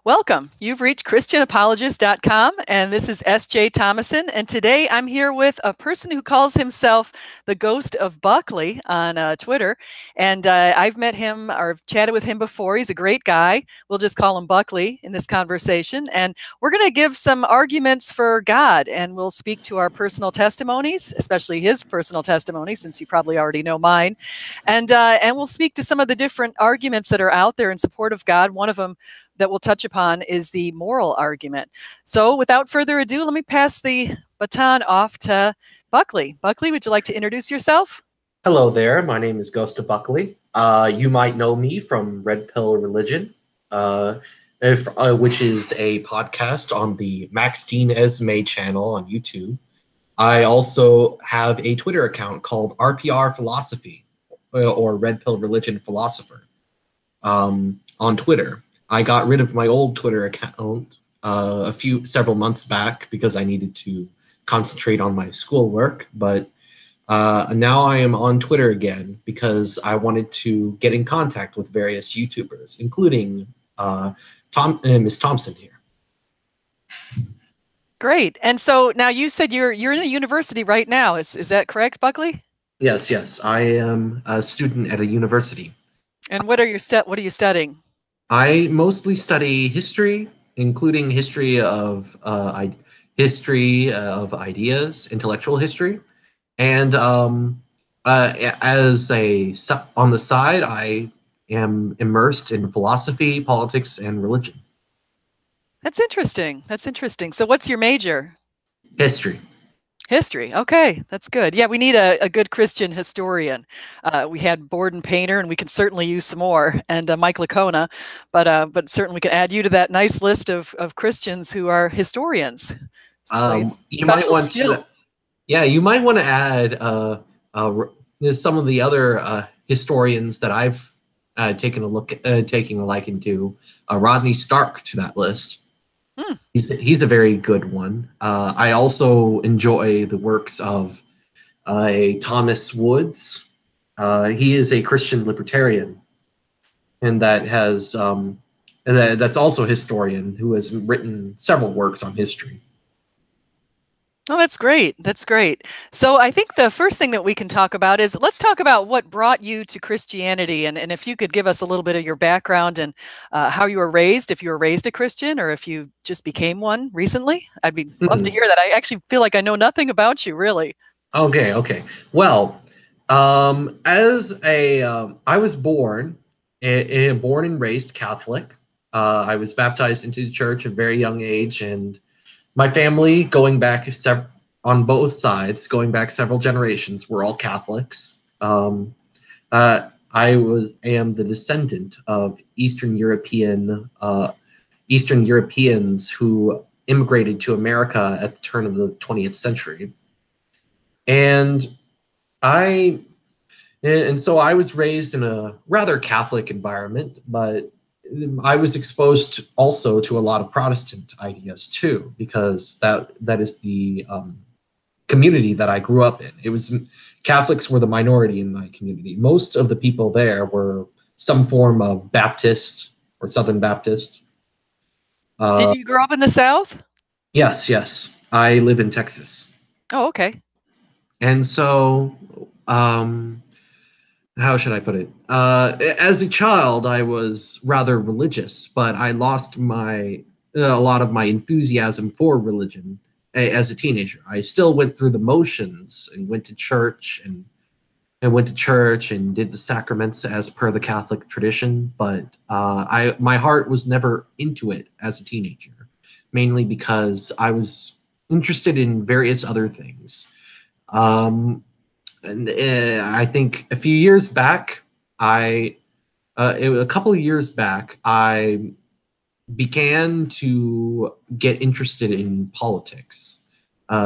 Welcome. You've reached ChristianApologist.com, and this is S.J. Thomason. And today I'm here with a person who calls himself the Ghost of Buckley on Twitter. And I've met him or chatted with him before. He's a great guy. We'll just call him Buckley in this conversation. And we're going to give some arguments for God, and we'll speak to our personal testimonies, especially his personal testimony, since you probably already know mine. And we'll speak to some of the different arguments that are out there in support of God. One of them that we'll touch upon is the moral argument. So without further ado, let me pass the baton off to Buckley. Buckley, would you like to introduce yourself? Hello there. My name is Ghost of Buckley. You might know me from Red Pill Religion, which is a podcast on the Maxine Esme channel on YouTube. I also have a Twitter account called RPR Philosophy, or Red Pill Religion Philosopher, on Twitter. I got rid of my old Twitter account several months back because I needed to concentrate on my schoolwork, but now I am on Twitter again because I wanted to get in contact with various YouTubers, including Miss Thompson here. Great. And so now you said you're in a university right now. Is that correct, Buckley? Yes. I am a student at a university. And what are you studying? I mostly study history, including history of ideas, intellectual history, and on the side, I am immersed in philosophy, politics, and religion. That's interesting. So what's your major? History. History. Okay, that's good. Yeah, we need a good Christian historian. We had Borden Painter, and we can certainly use some more, and Mike Licona, but certainly we can add you to that nice list of Christians who are historians. You might want to add some of the other historians that I've taking a liking to, Rodney Stark, to that list. He's a very good one. I also enjoy the works of Thomas Woods. He is a Christian libertarian, and that's also a historian who has written several works on history. Oh, that's great. So I think the first thing that we can talk about is, let's talk about what brought you to Christianity. And if you could give us a little bit of your background and how you were raised, if you were raised a Christian or if you just became one recently. I'd love to hear that. I actually feel like I know nothing about you, really. Okay. Well, I was born and raised Catholic. I was baptized into the church at a very young age, and my family, going back on both sides, going back several generations, were all Catholics. I am the descendant of Eastern Europeans who immigrated to America at the turn of the 20th century, and so I was raised in a rather Catholic environment, but I was exposed also to a lot of Protestant ideas too, because that is the community that I grew up in. Catholics were the minority in my community. Most of the people there were some form of Baptist or Southern Baptist. Did you grow up in the South? Yes. I live in Texas. Oh, okay. And so, how should I put it? As a child, I was rather religious, but I lost a lot of my enthusiasm for religion as a teenager. I still went through the motions and went to church and did the sacraments as per the Catholic tradition, but my heart was never into it as a teenager, mainly because I was interested in various other things. And I think a couple of years back, I began to get interested in politics,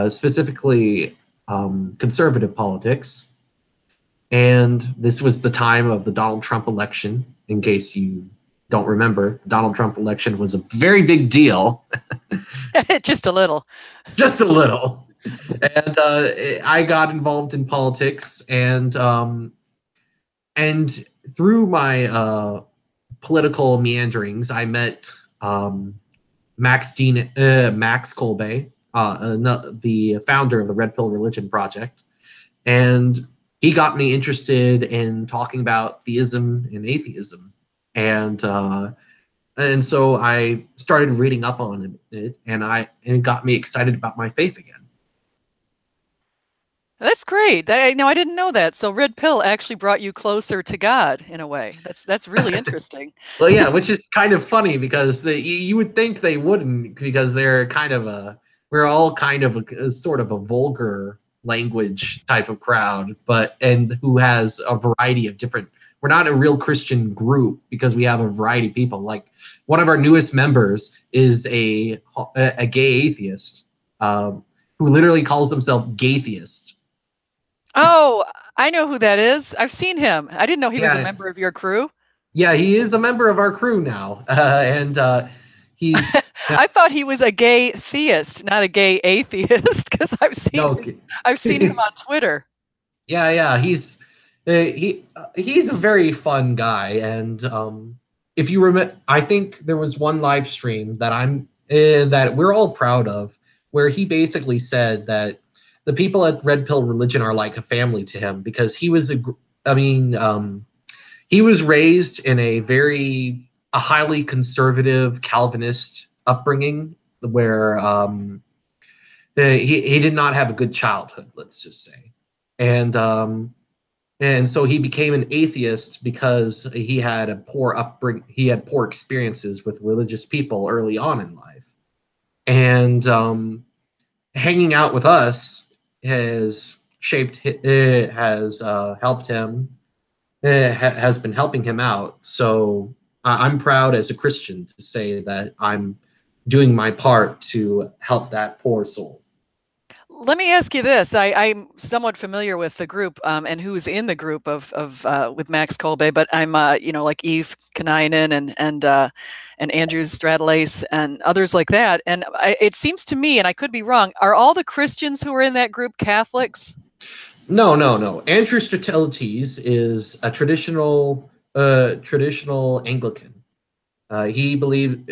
specifically conservative politics. And this was the time of the Donald Trump election. In case you don't remember, the Donald Trump election was a very big deal. Just a little. And I got involved in politics, and through my political meanderings, I met Max Kolbe, the founder of the Red Pill Religion Project, and he got me interested in talking about theism and atheism, and so I started reading up on it, and it got me excited about my faith again. That's great. I didn't know that. So red pill actually brought you closer to God in a way. That's really interesting. Well, yeah, which is kind of funny because you would think they wouldn't, because they're kind of we're all kind of a sort of a vulgar language type of crowd, and who has a variety of different. We're not a real Christian group because we have a variety of people. Like one of our newest members is a gay atheist, who literally calls himself gaytheist. Oh, I know who that is. I've seen him. I didn't know he was a Yeah, member of your crew. yeah, he is a member of our crew now, and he's I thought he was a gay theist, not a gay atheist, because no. I've seen him on Twitter. Yeah, he's a very fun guy, and if you remember, I think there was one live stream that we're all proud of, where he basically said that the people at Red Pill Religion are like a family to him because he was raised in a highly conservative Calvinist upbringing where he did not have a good childhood, let's just say, and so he became an atheist because he had a poor upbringing. He had poor experiences with religious people early on in life, and hanging out with us has helped him, has been helping him out. So I'm proud as a Christian to say that I'm doing my part to help that poor soul. Let me ask you this. I'm somewhat familiar with the group and who's in the group of with Max Kolbe, but I'm like Eve Kanainen and Andrew Stradlace and others like that. And it seems to me, and I could be wrong, are all the Christians who are in that group Catholics? No, no, no. Andrew Strelites is a traditional Anglican. He believed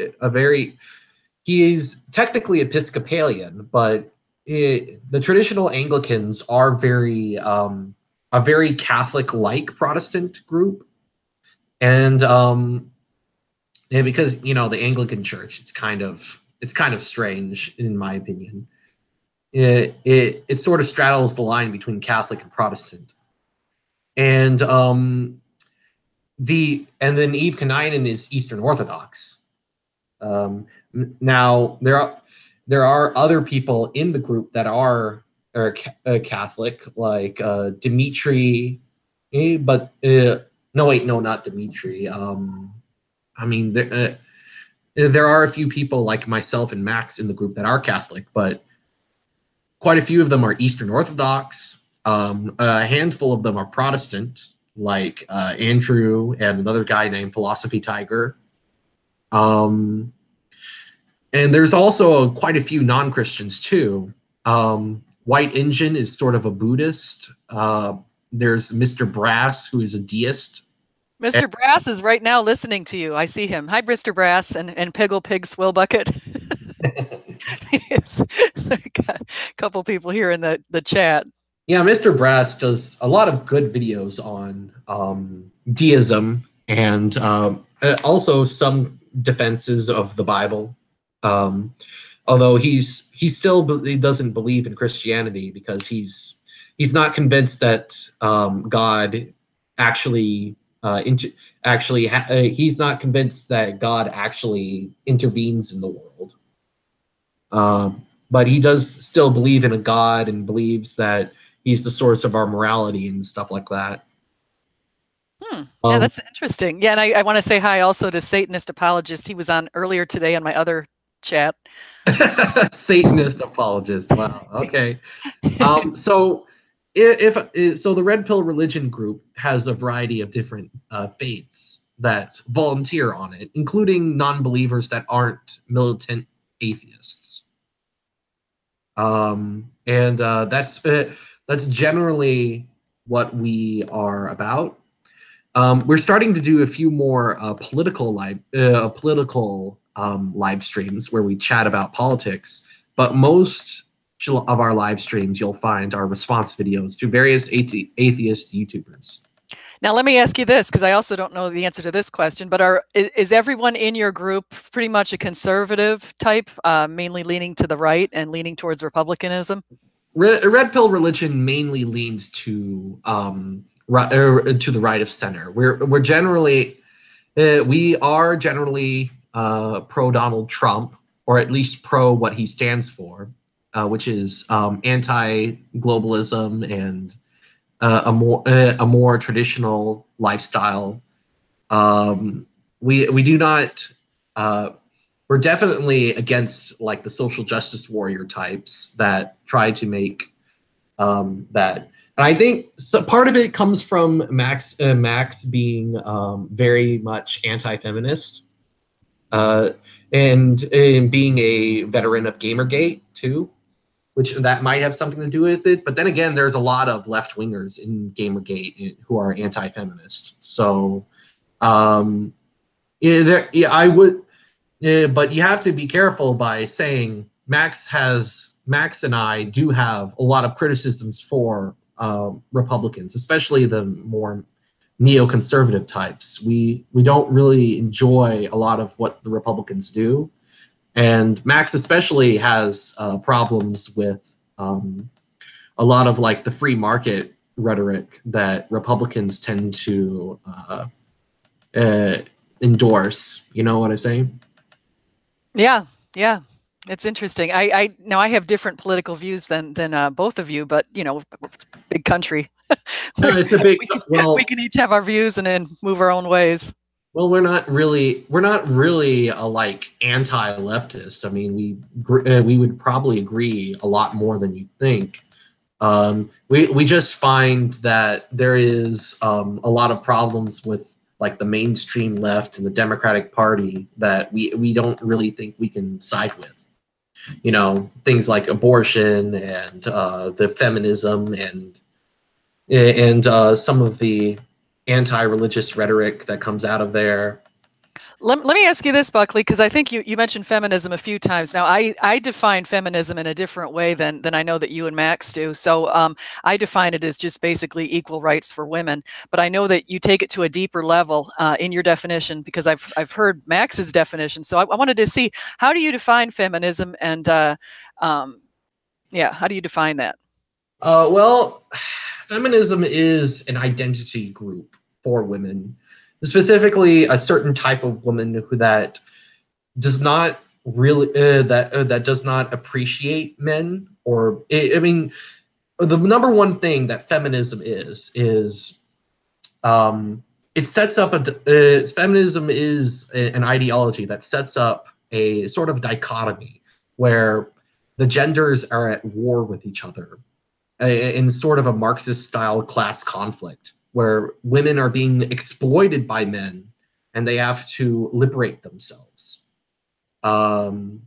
he is technically Episcopalian, but the traditional Anglicans are a very Catholic-like Protestant group, and because the Anglican Church, it's kind of strange in my opinion. It sort of straddles the line between Catholic and Protestant, and then Eve Kanainen is Eastern Orthodox. Now there are other people in the group that are Catholic, like Dimitri, but no, wait, no, not Dimitri. I mean, there are a few people like myself and Max in the group that are Catholic, but quite a few of them are Eastern Orthodox. A handful of them are Protestant, like Andrew and another guy named Philosophy Tiger. And there's also quite a few non-Christians too. White Engine is sort of a Buddhist. There's Mr. Brass, who is a deist. Mr. Brass is right now listening to you. I see him. Hi, Mr. Brass and Piggle Pig Swillbucket. Yes. Got a couple people here in the chat. Yeah, Mr. Brass does a lot of good videos on deism and also some defenses of the Bible. Although he doesn't believe in Christianity because he's not convinced that God actually he's not convinced that God actually intervenes in the world. But he does still believe in a God and believes that he's the source of our morality and stuff like that. Yeah, that's interesting. Yeah, and I want to say hi also to Satanist Apologist. He was on earlier today on my other chat. Satanist Apologist. Wow. Okay. So so the Red Pill Religion group has a variety of different faiths that volunteer on it, including non-believers that aren't militant atheists. And that's generally what we are about. We're starting to do a few more political live streams where we chat about politics, but most of our live streams you'll find are response videos to various atheist YouTubers. Now, let me ask you this, because I also don't know the answer to this question, but is everyone in your group pretty much a conservative type, mainly leaning to the right and leaning towards republicanism? Red Pill Religion mainly leans to to the right of center. We're generally we are generally pro Donald Trump, or at least pro what he stands for, which is anti-globalism and a more traditional lifestyle. We do not. We're definitely against like the social justice warrior types that try to make that. And I think part of it comes from Max being very much anti-feminist, and being a veteran of Gamergate too, which that might have something to do with it. But then again, there's a lot of left wingers in Gamergate who are anti-feminist. So, I would, but you have to be careful by saying Max and I do have a lot of criticisms for Republicans, especially the more neoconservative types. We don't really enjoy a lot of what the Republicans do. And Max especially has problems with a lot of like the free market rhetoric that Republicans tend to endorse. You know what I'm saying? Yeah, yeah. It's interesting. Now I have different political views than both of you, but it's a big country. No, it's a big we can each have our views and then move our own ways. Well, we're not really like anti-leftist. I mean, we would probably agree a lot more than you think. We just find that there is a lot of problems with like the mainstream left and the Democratic Party that we don't really think we can side with. You know, things like abortion and the feminism and some of the anti-religious rhetoric that comes out of there. Let me ask you this, Buckley, because I think you mentioned feminism a few times. Now, I define feminism in a different way than I know that you and Max do. So I define it as just basically equal rights for women. But I know that you take it to a deeper level in your definition, because I've heard Max's definition. So I wanted to see, how do you define feminism, and how do you define that? Well, feminism is an identity group for women, specifically a certain type of woman that does not really that does not appreciate men. Or I mean, the number one thing that feminism is it sets up feminism is an ideology that sets up a sort of dichotomy where the genders are at war with each other in sort of a Marxist style class conflict, where women are being exploited by men and they have to liberate themselves. And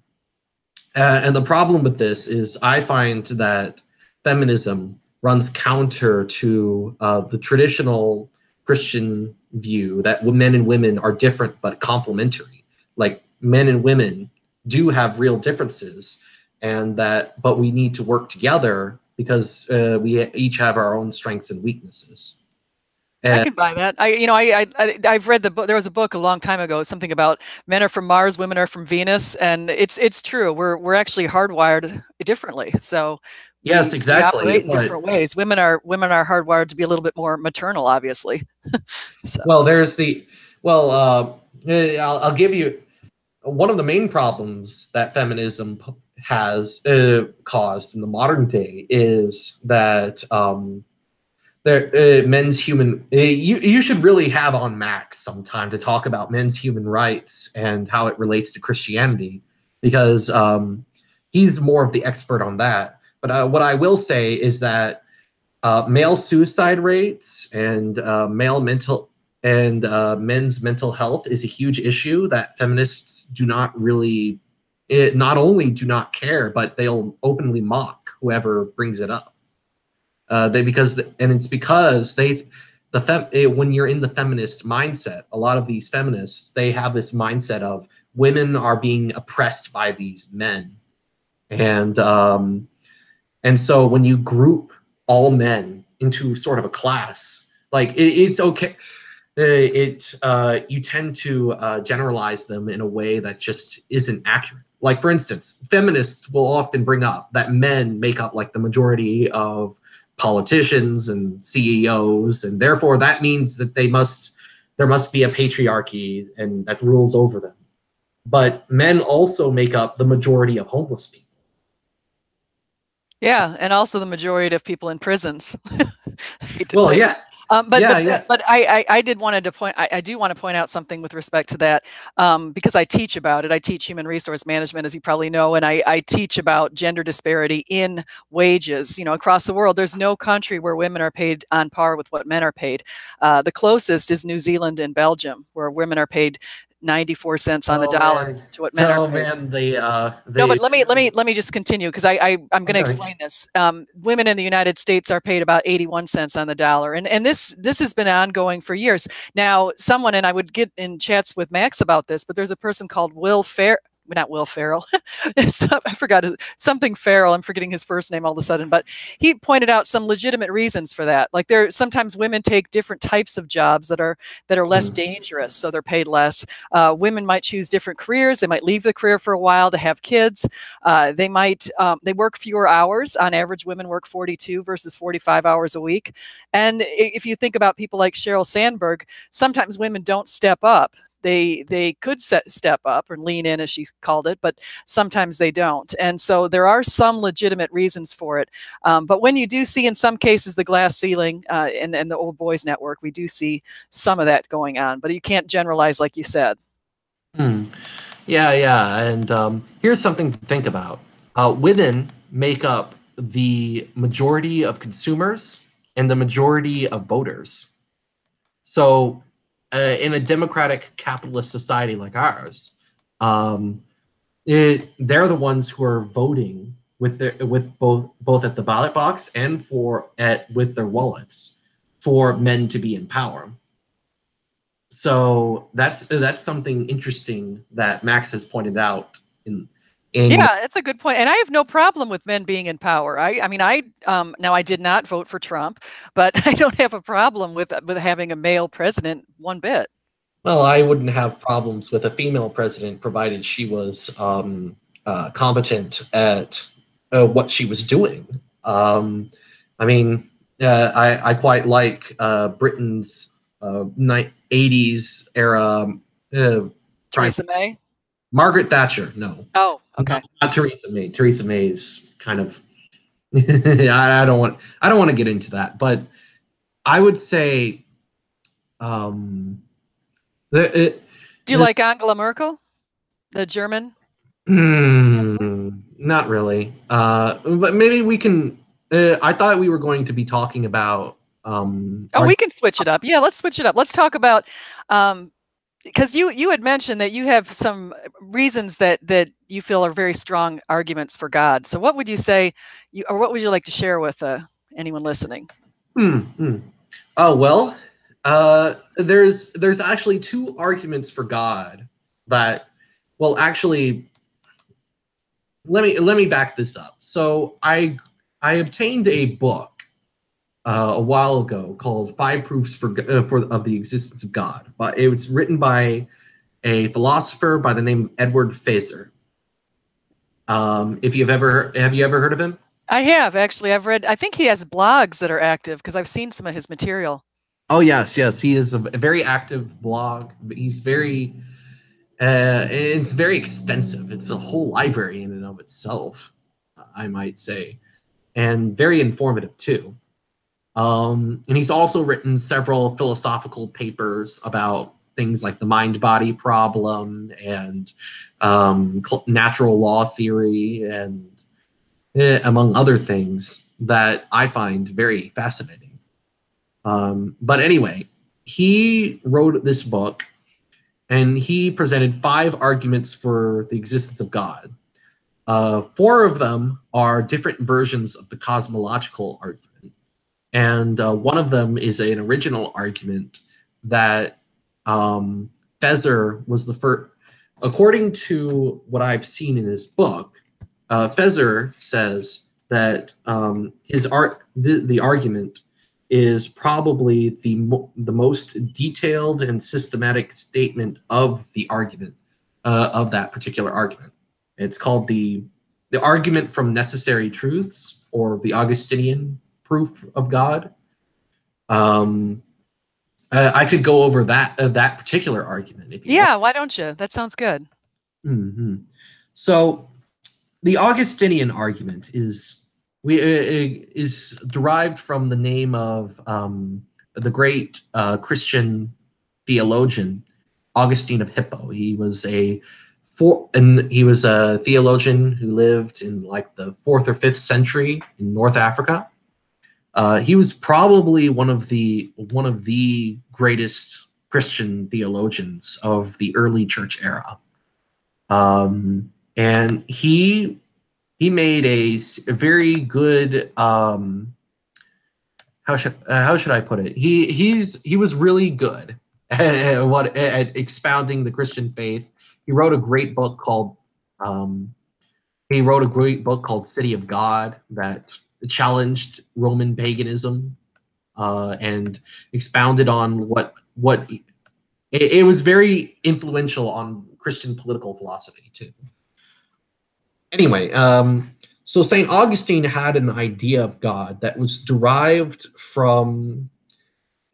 the problem with this is I find that feminism runs counter to the traditional Christian view that men and women are different but complementary. Like, men and women do have real differences, but we need to work together because we each have our own strengths and weaknesses. I can buy that. I've read the book. There was a book a long time ago, something about men are from Mars, women are from Venus, and it's true. We're actually hardwired differently. So yes, exactly. We operate in different ways. Women are hardwired to be a little bit more maternal, obviously. So. Well, I'll give you one of the main problems that feminism has caused in the modern day is that men's human. You should really have on Max sometime to talk about men's human rights and how it relates to Christianity, because he's more of the expert on that. But what I will say is that male suicide rates and men's mental health is a huge issue that feminists do not really. Not only do not care, but they'll openly mock whoever brings it up. It's because when you're in the feminist mindset, a lot of these feminists, they have this mindset of women are being oppressed by these men, and so when you group all men into sort of a class, like it's okay. You tend to generalize them in a way that just isn't accurate. Like, for instance, feminists will often bring up that men make up like the majority of politicians and CEOs, and therefore that means that there must be a patriarchy and that rules over them. But men also make up the majority of homeless people. Yeah, and also the majority of people in prisons. I hate to Well, say it. yeah, But yeah, but yeah. but I did wanted to point I do want to point out something with respect to that, because I teach about it. I teach human resource management, as you probably know, and I teach about gender disparity in wages. You know, across the world, there's no country where women are paid on par with what men are paid. The closest is New Zealand and Belgium, where women are paid 94 cents on the Oh dollar man, to what men are paid. No, but they let me just continue, because I'm going to okay. explain this. Women in the United States are paid about 81 cents on the dollar, and this has been ongoing for years. Now, someone, and I would get in chats with Max about this, but there's a person called Will Fair. Not Will Ferrell. I forgot something Farrell. I'm forgetting his first name all of a sudden, but he pointed out some legitimate reasons for that. Like, sometimes women take different types of jobs that are less dangerous, so they're paid less. Women might choose different careers. They might leave the career for a while to have kids. They work fewer hours. On average, women work 42 versus 45 hours a week. And if you think about people like Sheryl Sandberg, sometimes women don't step up. They could step up or lean in, as she called it, but sometimes they don't. And so there are some legitimate reasons for it. But when you do see, in some cases, the glass ceiling and the old boys network, we do see some of that going on. But you can't generalize, like you said. Hmm. Yeah, yeah. And here's something to think about. Women make up the majority of consumers and the majority of voters. So, in a democratic capitalist society like ours, um, they're the ones who are voting with both at the ballot box and with their wallets for men to be in power. So that's something interesting that Max has pointed out in Yeah, it's a good point. And I have no problem with men being in power. I mean, now I did not vote for Trump, but I don't have a problem with having a male president one bit. well, I wouldn't have problems with a female president provided she was competent at what she was doing. I mean, I quite like Britain's 80s era prime. Theresa May? Margaret Thatcher. No, Oh, okay. not Theresa May. Theresa May is kind of I don't want to get into that, but I would say um, it, Do you like Angela Merkel, the German? not really. But maybe we can. I thought we were going to be talking about. Oh, we can switch it up. Yeah, let's switch it up. Let's talk about because you had mentioned that you have some reasons that you feel are very strong arguments for God. So what would you say, or what would you like to share with anyone listening? Oh well, there's actually two arguments for God that. Well, actually, let me back this up. So I obtained a book a while ago called Five Proofs for of the Existence of God. But it was written by a philosopher by the name of Edward Feser. If have you ever heard of him? I have actually. I've read. I think he has blogs that are active because I've seen some of his material. Oh yes, yes, he is a very active blog. He's very it's very extensive. It's a whole library in and of itself, I might say, and very informative too. And he's also written several philosophical papers about things like the mind-body problem and natural law theory, and among other things that I find very fascinating. But anyway, he wrote this book, and he presented five arguments for the existence of God. Four of them are different versions of the cosmological argument. And one of them is an original argument that Fezer was the first. According to what I've seen in his book, Fezer says that the argument is probably the most detailed and systematic statement of the argument of that particular argument. It's called the argument from necessary truths, or the Augustinian proof of God. I could go over that particular argument if you want. Yeah, why don't you? That sounds good. Mm-hmm. So the Augustinian argument is derived from the name of the great Christian theologian Augustine of Hippo. He was a theologian who lived in like the 4th or 5th century in North Africa. He was probably one of the greatest Christian theologians of the early church era. And he made a very good how should I put it? He was really good at expounding the Christian faith. He wrote a great book called City of God that challenged Roman paganism and expounded on what it was very influential on Christian political philosophy too. Anyway, so St. Augustine had an idea of God that was derived from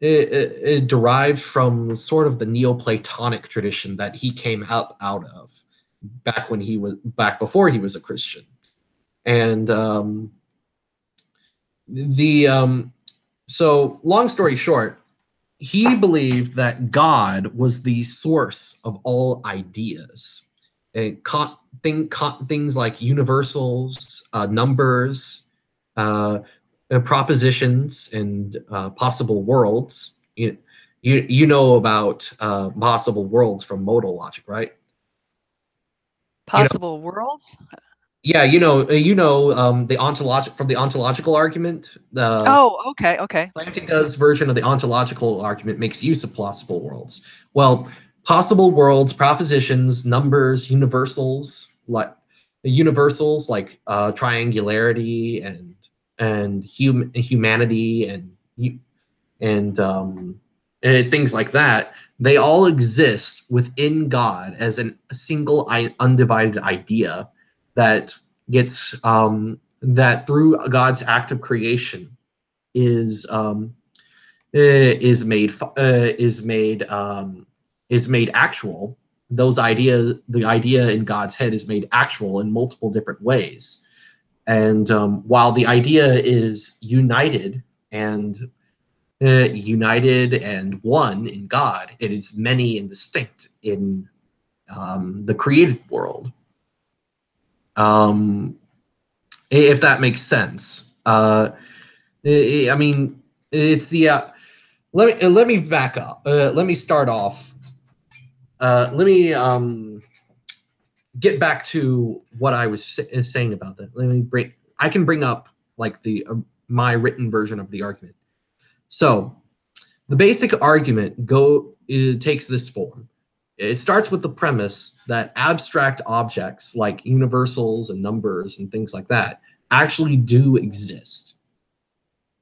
sort of the Neoplatonic tradition that he came out of back before he was a Christian. And so long story short, he believed that God was the source of all ideas. Things like universals, numbers, propositions, and possible worlds. You know about possible worlds from modal logic, right? Possible worlds? Yeah, the ontological argument. Oh, okay. Plantinga's version of the ontological argument makes use of possible worlds. Well, possible worlds, propositions, numbers, universals like triangularity and humanity and things like that. They all exist within God as a single undivided idea that gets that through God's act of creation is made actual. The idea in God's head is made actual in multiple different ways, and while the idea is united and one in God, it is many and distinct in the created world. If that makes sense. I mean, it's the let me back up. Let me start off. Let me get back to what I was saying about that. I can bring up like my written version of the argument. So the basic argument takes this form. It starts with the premise that abstract objects like universals and numbers and things like that actually do exist.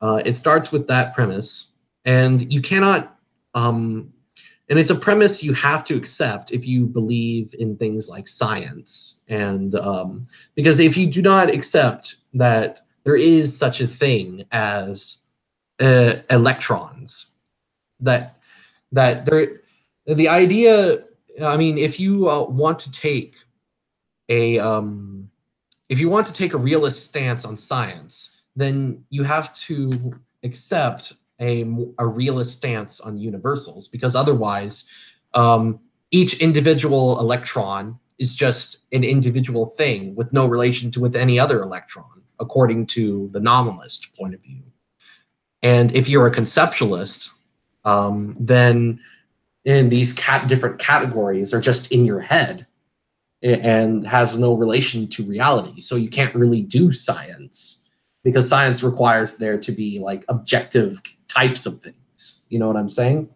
It starts with that premise, and you cannot, and it's a premise you have to accept if you believe in things like science, and because if you do not accept that there is such a thing as electrons, the idea, I mean, if you want to take a realist stance on science, then you have to accept a realist stance on universals, because otherwise each individual electron is just an individual thing with no relation with any other electron, according to the nominalist point of view. And if you're a conceptualist, then in these different categories are just in your head and has no relation to reality. So you can't really do science. because science requires there to be like objective types of things. You know what I'm saying?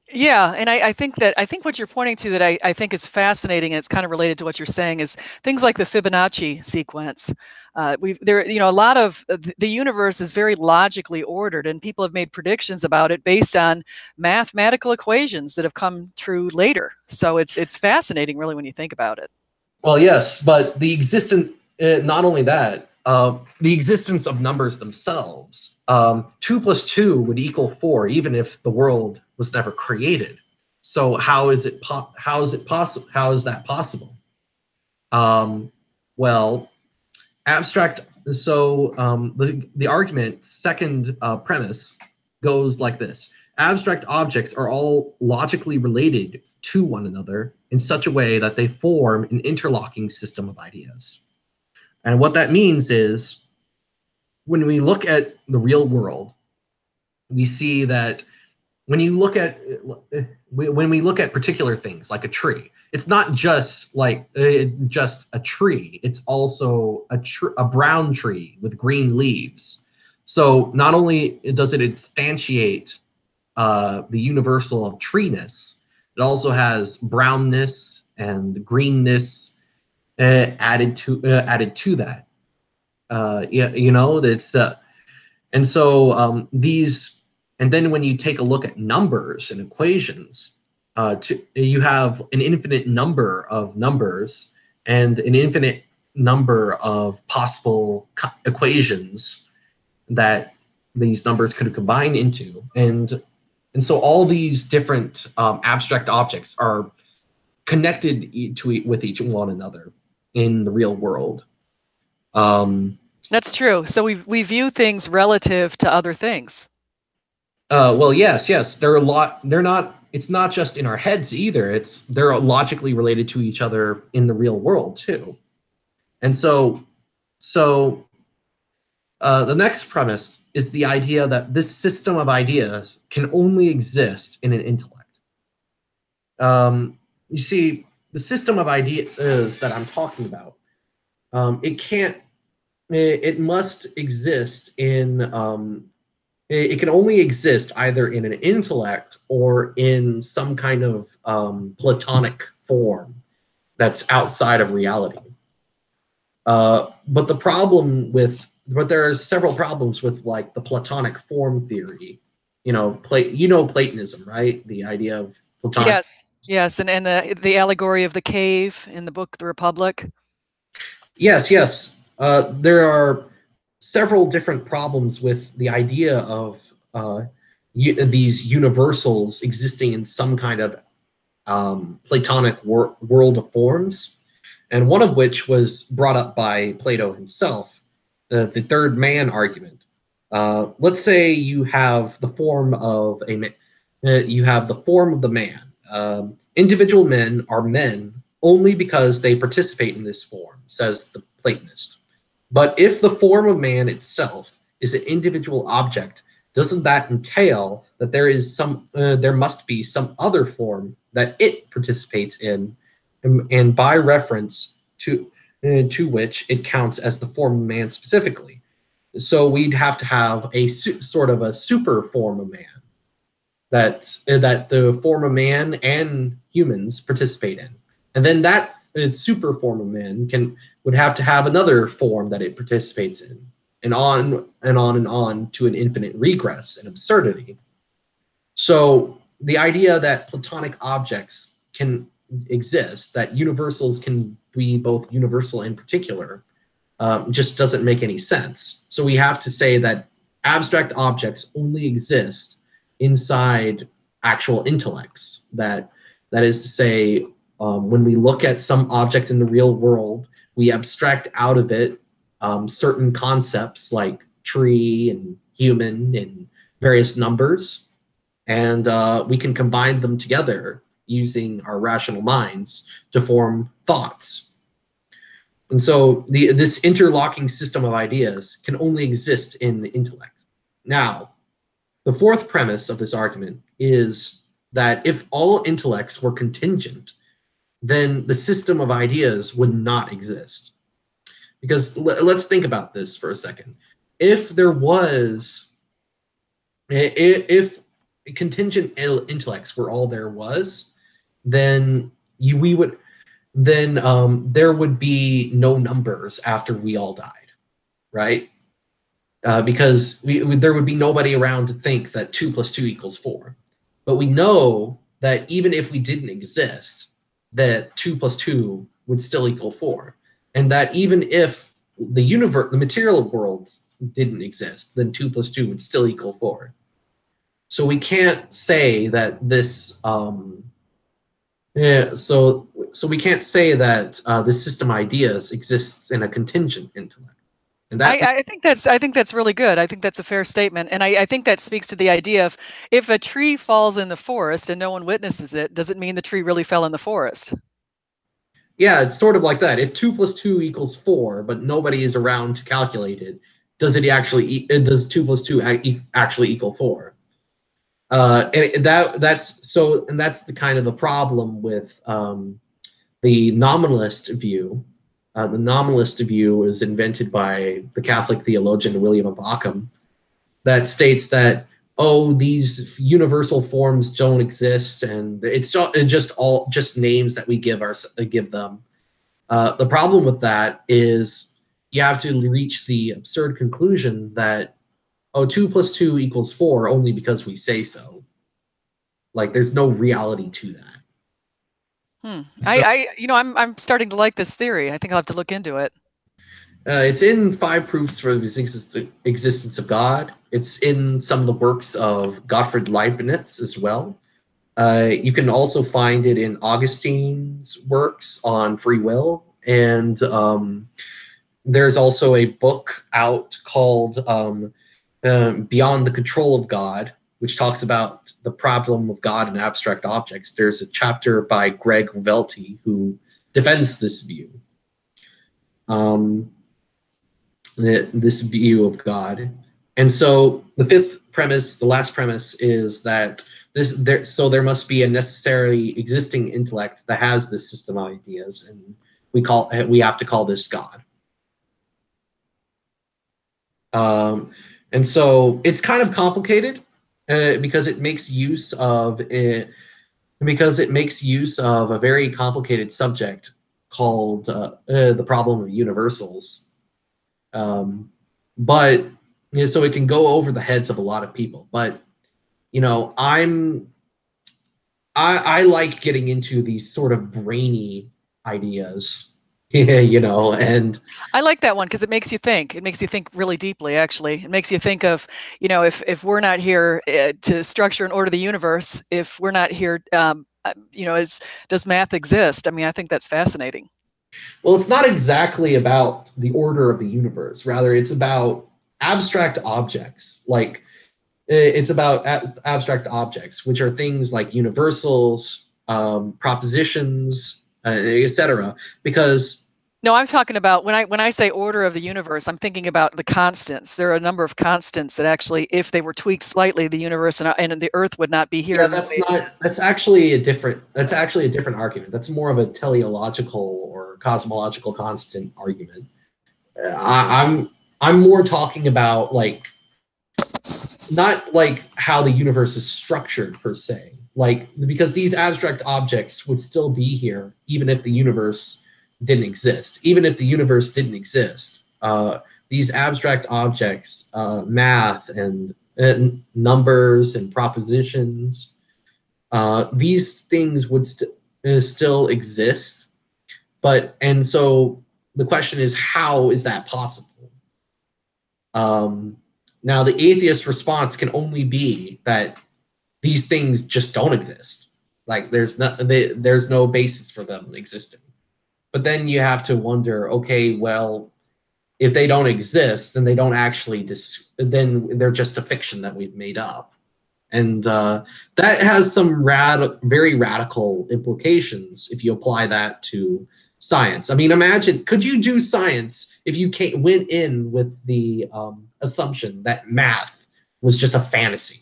Yeah, and I think what you're pointing to that I think is fascinating, and it's kind of related to what you're saying, is things like the Fibonacci sequence. A lot of the universe is very logically ordered, and people have made predictions about it based on mathematical equations that have come true later. So it's fascinating, really, when you think about it. Well, yes, but the existence, not only that, the existence of numbers themselves. 2 + 2 would equal 4, even if the world was never created. So how is it possible? How is that possible? Well, abstract. So the argument second premise goes like this: abstract objects are all logically related to one another in such a way that they form an interlocking system of ideas. And what that means is, when we look at the real world, we see that when you look at when we look at particular things like a tree, it's not just like just a tree. It's also a brown tree with green leaves. So not only does it instantiate the universal of treeness, it also has brownness and greenness added to that. Yeah, you know, it's and so these, and then when you take a look at numbers and equations, you have an infinite number of numbers and an infinite number of possible equations that these numbers could combine into, and so all these different abstract objects are connected with each one another in the real world. That's true. So we view things relative to other things. Well, yes, there are a lot. They're not. It's not just in our heads either. They're logically related to each other in the real world too. And so the next premise is the idea that this system of ideas can only exist in an intellect. You see, the system of ideas that I'm talking about, it can't. It must exist in. It can only exist either in an intellect or in some kind of platonic form that's outside of reality. But there are several problems with like the Platonic form theory. Platonism, right? The idea of Platonic. Yes, and the allegory of the cave in the book The Republic. Yes. There are several different problems with the idea of these universals existing in some kind of Platonic world of forms, and one of which was brought up by Plato himself, the third man argument. Let's say you have the form of the man. Individual men are men only because they participate in this form, says the Platonist. But if the form of man itself is an individual object, doesn't that entail that there must be some other form that it participates in, and by reference to which it counts as the form of man specifically? So we'd have to have a sort of a super form of man that the form of man and humans participate in, and then that super form of man would have to have another form that it participates in, and on and on and on to an infinite regress and absurdity. So the idea that Platonic objects can exist, that universals can be both universal and particular, just doesn't make any sense. So we have to say that abstract objects only exist inside actual intellects. That is to say, when we look at some object in the real world, we abstract out of it certain concepts like tree and human and various numbers, and we can combine them together using our rational minds to form thoughts. And so this interlocking system of ideas can only exist in the intellect. Now, the fourth premise of this argument is that if all intellects were contingent, then the system of ideas would not exist. Because let's think about this for a second. If there was, if contingent intellects were all there was, then we would, then there would be no numbers after we all died, right? Because there would be nobody around to think that 2 + 2 = 4. But we know that even if we didn't exist, that 2 + 2 would still equal 4. And that even if the universe, the material worlds didn't exist, then 2 + 2 would still equal 4. So we can't say that this, so we can't say that this system ideas exists in a contingent intellect. And that I think that's really good. I think that's a fair statement, and I think that speaks to the idea of if a tree falls in the forest and no one witnesses it, does it mean the tree really fell in the forest? Yeah, it's sort of like that. If 2 + 2 = 4, but nobody is around to calculate it, does 2 + 2 actually equal 4? And that's the kind of the problem with the nominalist view. The nominalist view is invented by the Catholic theologian William of Ockham, that states that, oh, these universal forms don't exist, and it's just names that we give them. The problem with that is you have to reach the absurd conclusion that, oh, 2 + 2 = 4 only because we say so. Like, there's no reality to that. So, I'm starting to like this theory. I think I'll have to look into it. it's in 5 Proofs for the Existence of God. It's in some of the works of Gottfried Leibniz as well. You can also find it in Augustine's works on free will, and there's also a book out called Beyond the Control of God, which talks about the problem of God and abstract objects. There's a chapter by Greg Welty who defends this view. This view of God. And so the fifth premise, the last premise, is that there must be a necessarily existing intellect that has this system of ideas, and we have to call this God. And so it's kind of complicated because it makes use of a very complicated subject called the problem of universals. But so it can go over the heads of a lot of people. But I like getting into these sort of brainy ideas. And I like that one because it makes you think. It makes you think really deeply, actually. It makes you think of, if we're not here to structure and order the universe, if we're not here, does math exist? I mean, I think that's fascinating. Well, it's not exactly about the order of the universe. Rather, it's about abstract objects. Like, it's about abstract objects, which are things like universals, propositions, etc. Because no, I'm talking about when I say order of the universe, I'm thinking about the constants. There are a number of constants that actually, if they were tweaked slightly, the universe and the Earth would not be here. Yeah, that's actually a different argument. That's more of a teleological or cosmological constant argument. I'm more talking about not like how the universe is structured per se, because these abstract objects would still be here even if the universe didn't exist. Even if the universe didn't exist, these abstract objects, math and numbers and propositions, these things would still exist. And so the question is, how is that possible? Now, the atheist response can only be that these things just don't exist. Like, there's no basis for them existing. But then you have to wonder, okay, well, if they don't exist, then they don't actually then they're just a fiction that we've made up. And that has some very radical implications if you apply that to science. I mean, imagine, could you do science if you went in with the assumption that math was just a fantasy?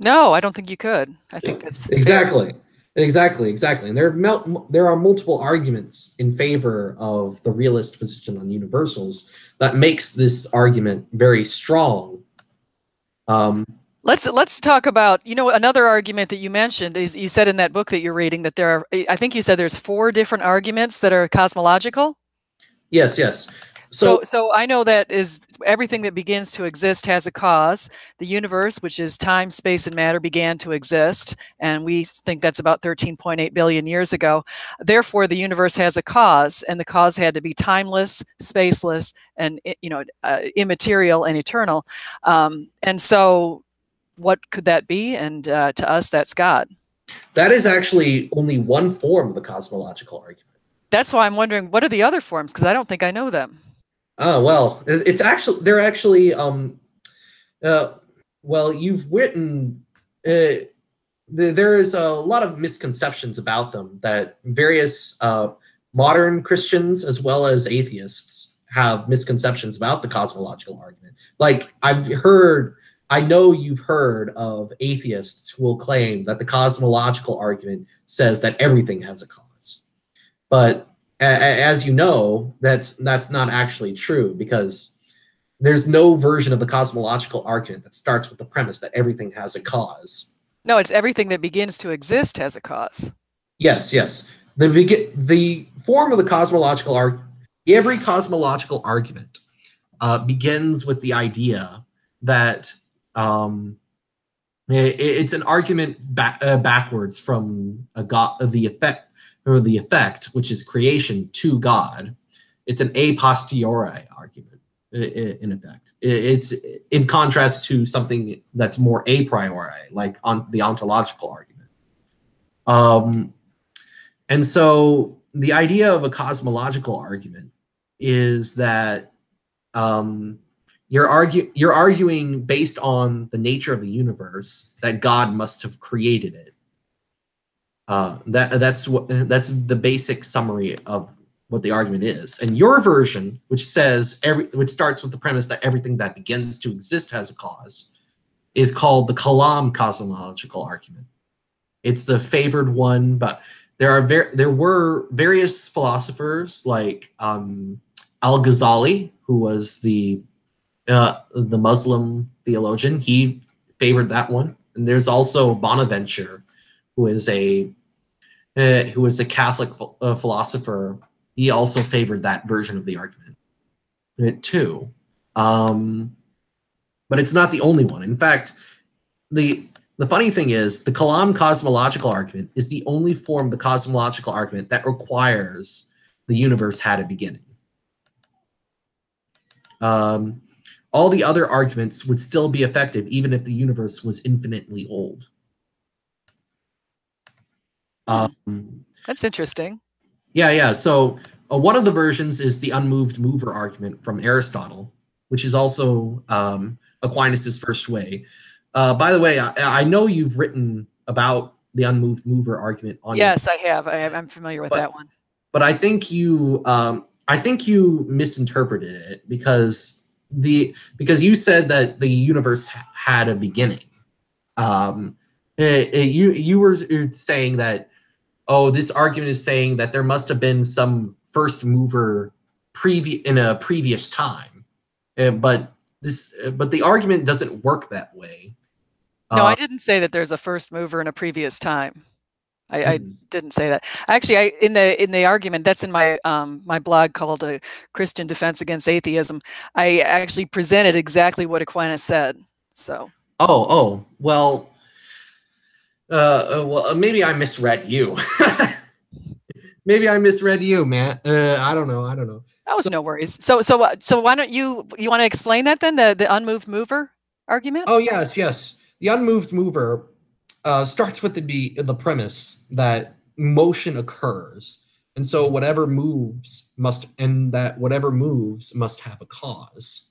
No, I don't think you could. I think that's exactly. fair. Exactly, exactly. And there are multiple arguments in favor of the realist position on universals that makes this argument very strong. Um, Let's talk about, another argument that you mentioned is you said in that book that you're reading that there are, I think you said there's 4 different arguments that are cosmological. yes, yes. So So I know that is everything that begins to exist has a cause. The universe, which is time, space, and matter, began to exist, and we think that's about 13.8 billion years ago. Therefore, the universe has a cause, and the cause had to be timeless, spaceless, and immaterial and eternal. And so, what could that be? And to us, that's God. that is actually only one form of the cosmological argument. That's why I'm wondering what are the other forms, because I don't think I know them. Oh well, it's actually they're actually uh, well, you've written. There is a lot of misconceptions about them that various modern Christians as well as atheists have misconceptions about the cosmological argument. Like I know you've heard of atheists who will claim that the cosmological argument says that everything has a cause, but as you know, that's not actually true because there's no version of the cosmological argument that starts with the premise that everything has a cause. No, it's everything that begins to exist has a cause. Yes, yes. The form of the cosmological argument, every cosmological argument begins with the idea that um, it's an argument backwards from the effect, which is creation, to God. It's an a posteriori argument, in effect. It's in contrast to something that's more a priori, like on the ontological argument. Um, and so the idea of a cosmological argument is that um, you're arguing based on the nature of the universe that God must have created it. That's the basic summary of what the argument is. And your version, which starts with the premise that everything that begins to exist has a cause, is called the Kalam cosmological argument. It's the favored one, but there were various philosophers like Al-Ghazali, who was the Muslim theologian. He favored that one, and there's also Bonaventure, who is a Catholic philosopher. He also favored that version of the argument too. But it's not the only one. In fact, the funny thing is, the Kalam cosmological argument is the only form of the cosmological argument that requires the universe had a beginning. All the other arguments would still be effective even if the universe was infinitely old. That's interesting. Yeah, yeah. So one of the versions is the unmoved mover argument from Aristotle, which is also Aquinas's first way. By the way, I know you've written about the unmoved mover argument on Yes, I have. I'm familiar with that one. But I think you misinterpreted it because you said that the universe had a beginning. You were saying that, oh, this argument is saying that there must have been some first mover in a previous time, but the argument doesn't work that way. No, I didn't say that there's a first mover in a previous time. I didn't say that. Actually, in the argument that's in my my blog called "Christian Defense Against Atheism," I actually presented exactly what Aquinas said. So. Well. Maybe I misread you. Maybe I misread you, man. I don't know. That was no worries. So why don't you want to explain that then, the unmoved mover argument? Oh yes, yes. The unmoved mover starts with the premise that motion occurs, and so whatever moves must have a cause.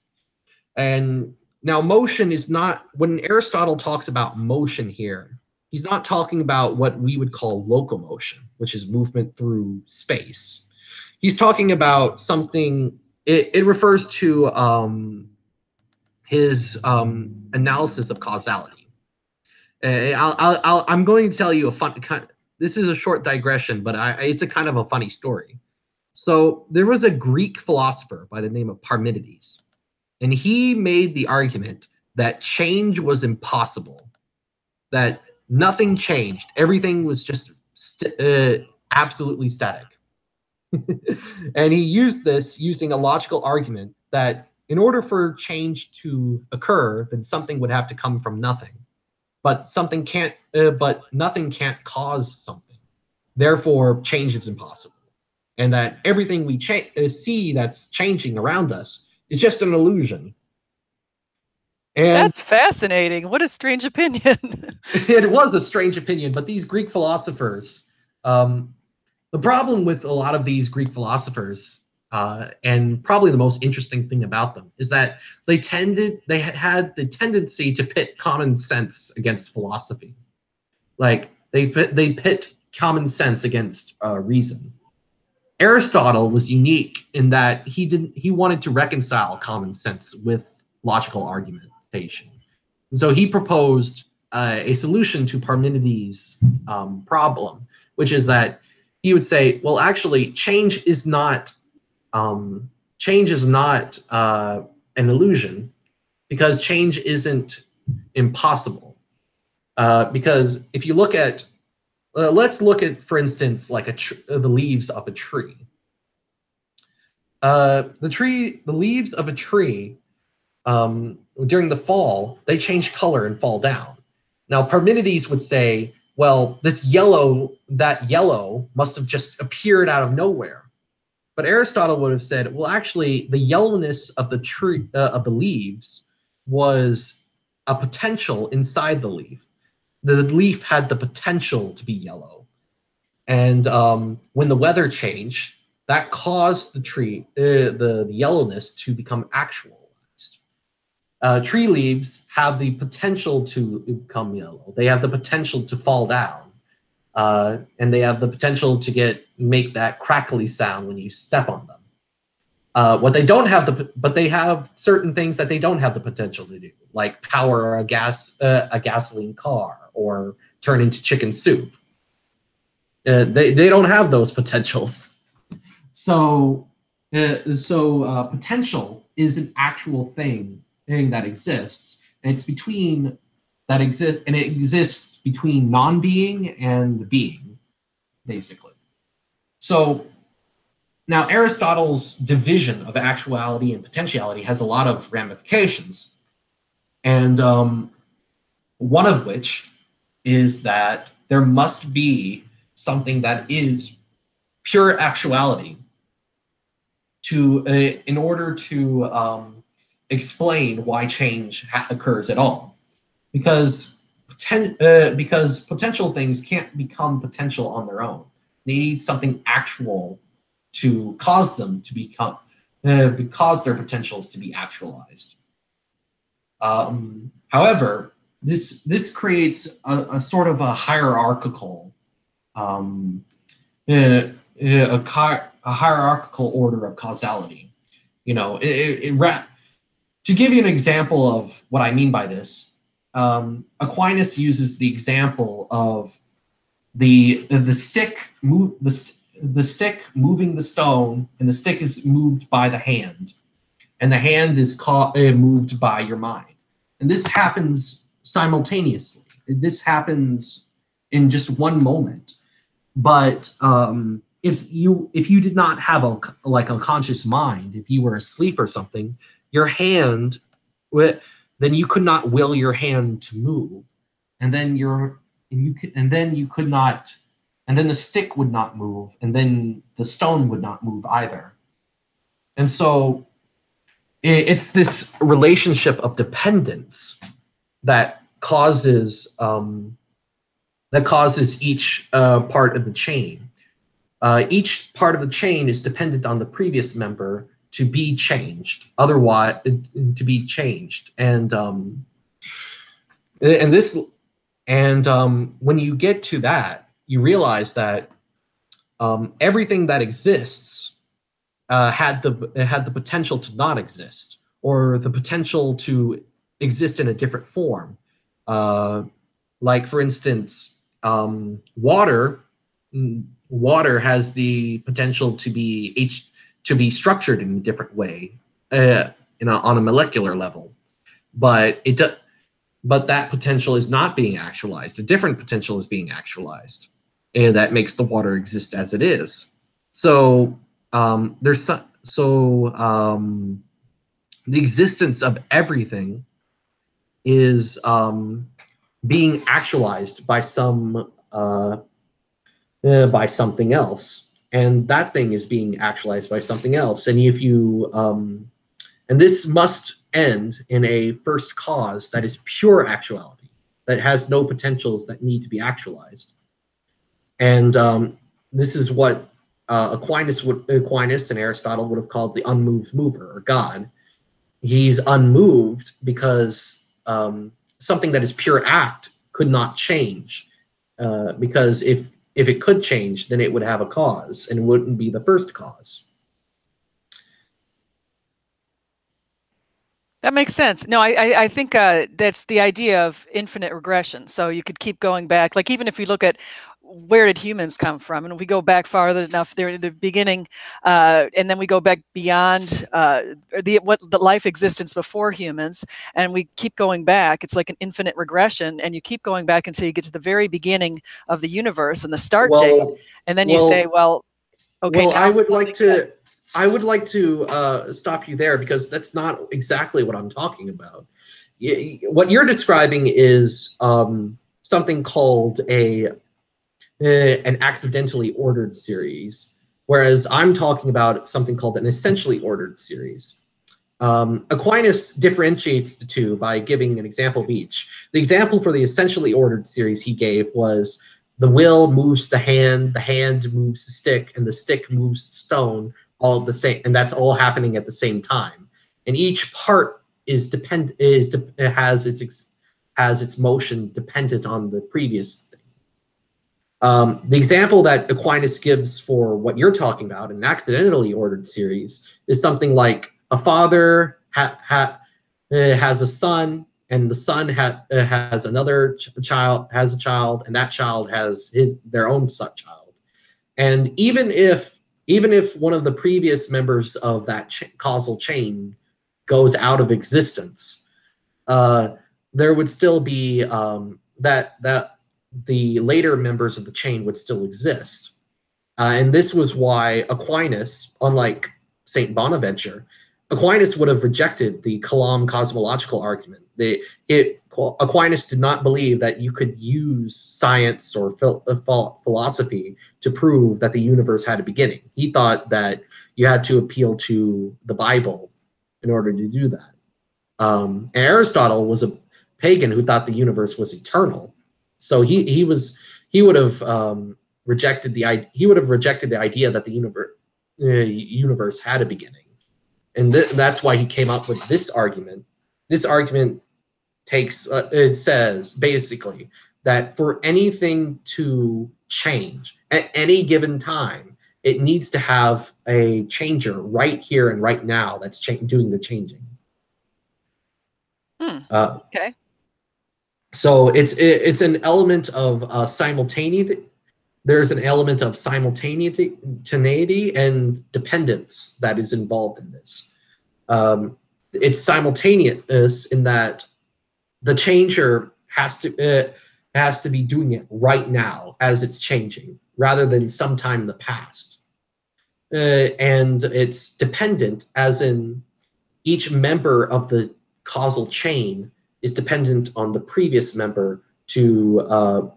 And now motion is not, when Aristotle talks about motion here, he's not talking about what we would call locomotion, which is movement through space. He's talking about something, it refers to his analysis of causality. I'm going to tell you this is a short digression, but it's a kind of a funny story. So there was a Greek philosopher by the name of Parmenides, and he made the argument that change was impossible, that nothing changed, everything was just absolutely static. And he used this using a logical argument that in order for change to occur, then something would have to come from nothing. But nothing can't cause something. Therefore, change is impossible. And that everything we see that's changing around us is just an illusion. And that's fascinating. What a strange opinion. it was a strange opinion, but these Greek philosophers, the problem with a lot of these Greek philosophers, and probably the most interesting thing about them, is that they had the tendency to pit common sense against philosophy. Like they pit common sense against reason. Aristotle was unique in that he wanted to reconcile common sense with logical argumentation. And so he proposed a solution to Parmenides' problem, which is that he would say, well, actually, change is not an illusion, because change isn't impossible. Because if you look at, let's look at, for instance, like the leaves of a tree. The leaves of a tree during the fall, they change color and fall down. Now, Parmenides would say, well, that yellow must have just appeared out of nowhere. But Aristotle would have said, well, actually, the yellowness of the tree of the leaves was a potential inside the leaf. The leaf had the potential to be yellow, and when the weather changed, that caused the yellowness to become actualized. Tree leaves have the potential to become yellow. They have the potential to fall down, and they have the potential to make that crackly sound when you step on them. What they don't have but they have certain things that they don't have the potential to do, like power a gasoline car or turn into chicken soup. They don't have those potentials. So potential is an actual thing that exists, and it exists between non-being and being, basically. So now Aristotle's division of actuality and potentiality has a lot of ramifications, and one of which is that there must be something that is pure actuality in order to explain why change occurs at all, because potential things can't become potential on their own. They need something actual to cause them to become, cause their potentials to be actualized. However, this creates a sort of a hierarchical, a hierarchical order of causality. You know, to give you an example of what I mean by this, Aquinas uses the example of the stick moving the stone, and the stick is moved by the hand, and the hand is moved by your mind. And this happens simultaneously. This happens in just one moment. But if you did not have a conscious mind, if you were asleep or something, your hand, then you could not will your hand to move, and then the stick would not move, and then the stone would not move either. And so it's this relationship of dependence that causes each part of the chain. Each part of the chain is dependent on the previous member to be changed, otherwise to be changed, and when you get to that, you realize that everything that exists had the potential to not exist, or the potential to exist in a different form. Like, for instance, water water has the potential to be structured in a different way, on a molecular level, but but that potential is not being actualized. A different potential is being actualized, and that makes the water exist as it is. So the existence of everything is being actualized by something else, and that thing is being actualized by something else. And if you and this must end in a first cause that is pure actuality, that has no potentials that need to be actualized. And this is what Aquinas and Aristotle would have called the unmoved mover, or God. He's unmoved because something that is pure act could not change, because if it could change, then it would have a cause and wouldn't be the first cause. That makes sense. No, I think that's the idea of infinite regression. So you could keep going back. Like, even if you look at where did humans come from, and we go back farther enough, they're in the beginning, and then we go back beyond the life existence before humans, and we keep going back. It's like an infinite regression, and you keep going back until you get to the very beginning of the universe and the start date, and then you say, well, okay, well, now I would like to stop you there, because that's not exactly what I'm talking about. What you're describing is something called an accidentally ordered series, whereas I'm talking about something called an essentially ordered series. Aquinas differentiates the two by giving an example of each. The example for the essentially ordered series he gave was the will moves the hand moves the stick, and the stick moves the stone, all at the same, and that's all happening at the same time. And each part has its motion dependent on the previous thing. The example that Aquinas gives for what you're talking about, an accidentally ordered series, is something like a father has a son, and the son has another child, and that child has their own child. And even if one of the previous members of that causal chain goes out of existence, there would still be that the later members of the chain would still exist. And this was why Aquinas, unlike St. Bonaventure, Aquinas would have rejected the Kalam cosmological argument. Aquinas did not believe that you could use science or philosophy to prove that the universe had a beginning. He thought that you had to appeal to the Bible in order to do that. And Aristotle was a pagan who thought the universe was eternal. So he would have rejected the idea that the universe had a beginning. And that's why he came up with this argument. This argument it says basically that for anything to change at any given time, it needs to have a changer right here and right now that's doing the changing. Okay. So it's an element of simultaneity. There's an element of simultaneity and dependence that is involved in this. It's simultaneous in that the changer has to be doing it right now as it's changing, rather than sometime in the past. And it's dependent, as in each member of the causal chain is dependent on the previous member to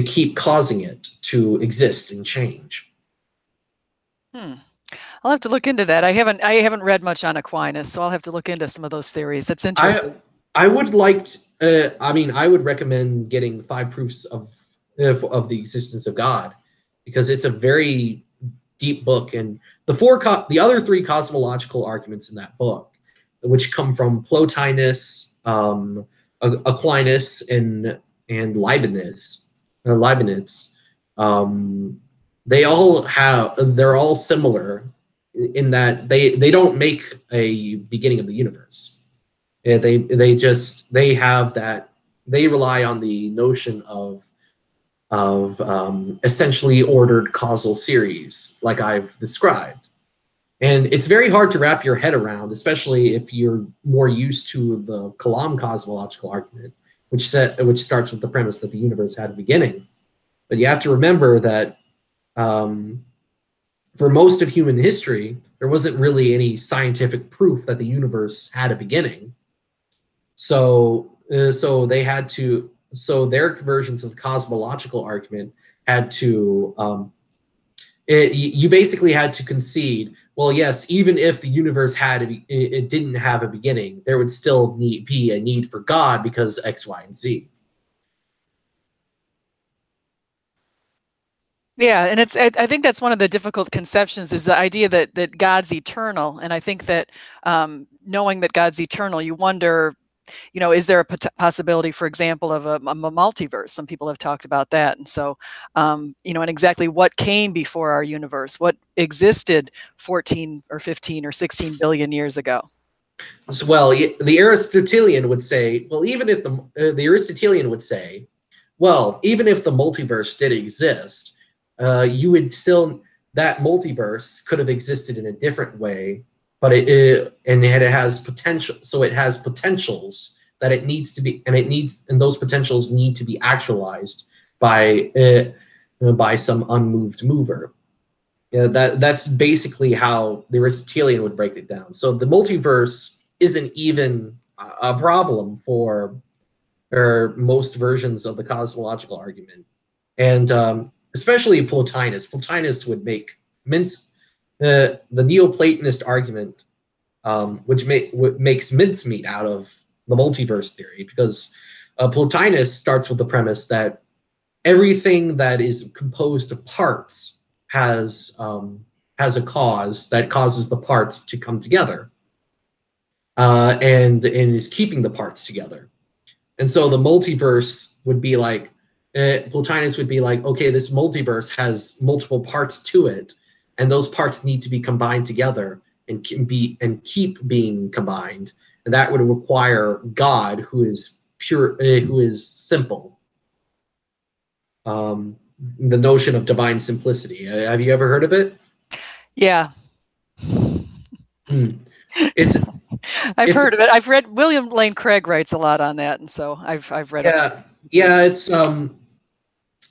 keep causing it to exist and change. I'll have to look into that. I haven't read much on Aquinas, so I'll have to look into some of those theories. That's interesting. I would like to, I would recommend getting 5 Proofs of the Existence of God, because it's a very deep book, and the other 3 cosmological arguments in that book, which come from Plotinus, Aquinas, and Leibniz, they're all similar in that they don't make a beginning of the universe. They rely on the notion of of essentially ordered causal series, like I've described. And it's very hard to wrap your head around, especially if you're more used to the Kalam cosmological argument, which starts with the premise that the universe had a beginning. But you have to remember that for most of human history, there wasn't really any scientific proof that the universe had a beginning. So they had to. So their versions of the cosmological argument had to you basically had to concede, well, yes, even if the universe it didn't have a beginning, there would still be a need for God because X, Y, and Z. Yeah, and I think that's one of the difficult conceptions is the idea that God's eternal, and I think that knowing that God's eternal, you wonder, is there a possibility, for example, of a multiverse? Some people have talked about that. And so, and exactly what came before our universe, what existed 14 or 15 or 16 billion years ago? So, well, the Aristotelian would say, well, even if the Aristotelian would say, well, even if the multiverse did exist, you would still, that multiverse could have existed in a different way, but it has potential. So it has potentials that it needs to be, and those potentials need to be actualized by some unmoved mover. Yeah, that's basically how the Aristotelian would break it down. So the multiverse isn't even a problem for most versions of the cosmological argument, and especially Plotinus. Plotinus would make the Neoplatonist argument, which makes mincemeat out of the multiverse theory, because Plotinus starts with the premise that everything that is composed of parts has a cause that causes the parts to come together, and is keeping the parts together. And so the multiverse would be like, Plotinus would be like, okay, this multiverse has multiple parts to it, and those parts need to be combined together and keep being combined, and that would require God, who is pure, who is simple. The notion of divine simplicity. Have you ever heard of it? Yeah. I've heard of it. I've read William Lane Craig writes a lot on that, and so I've read it. Yeah, it's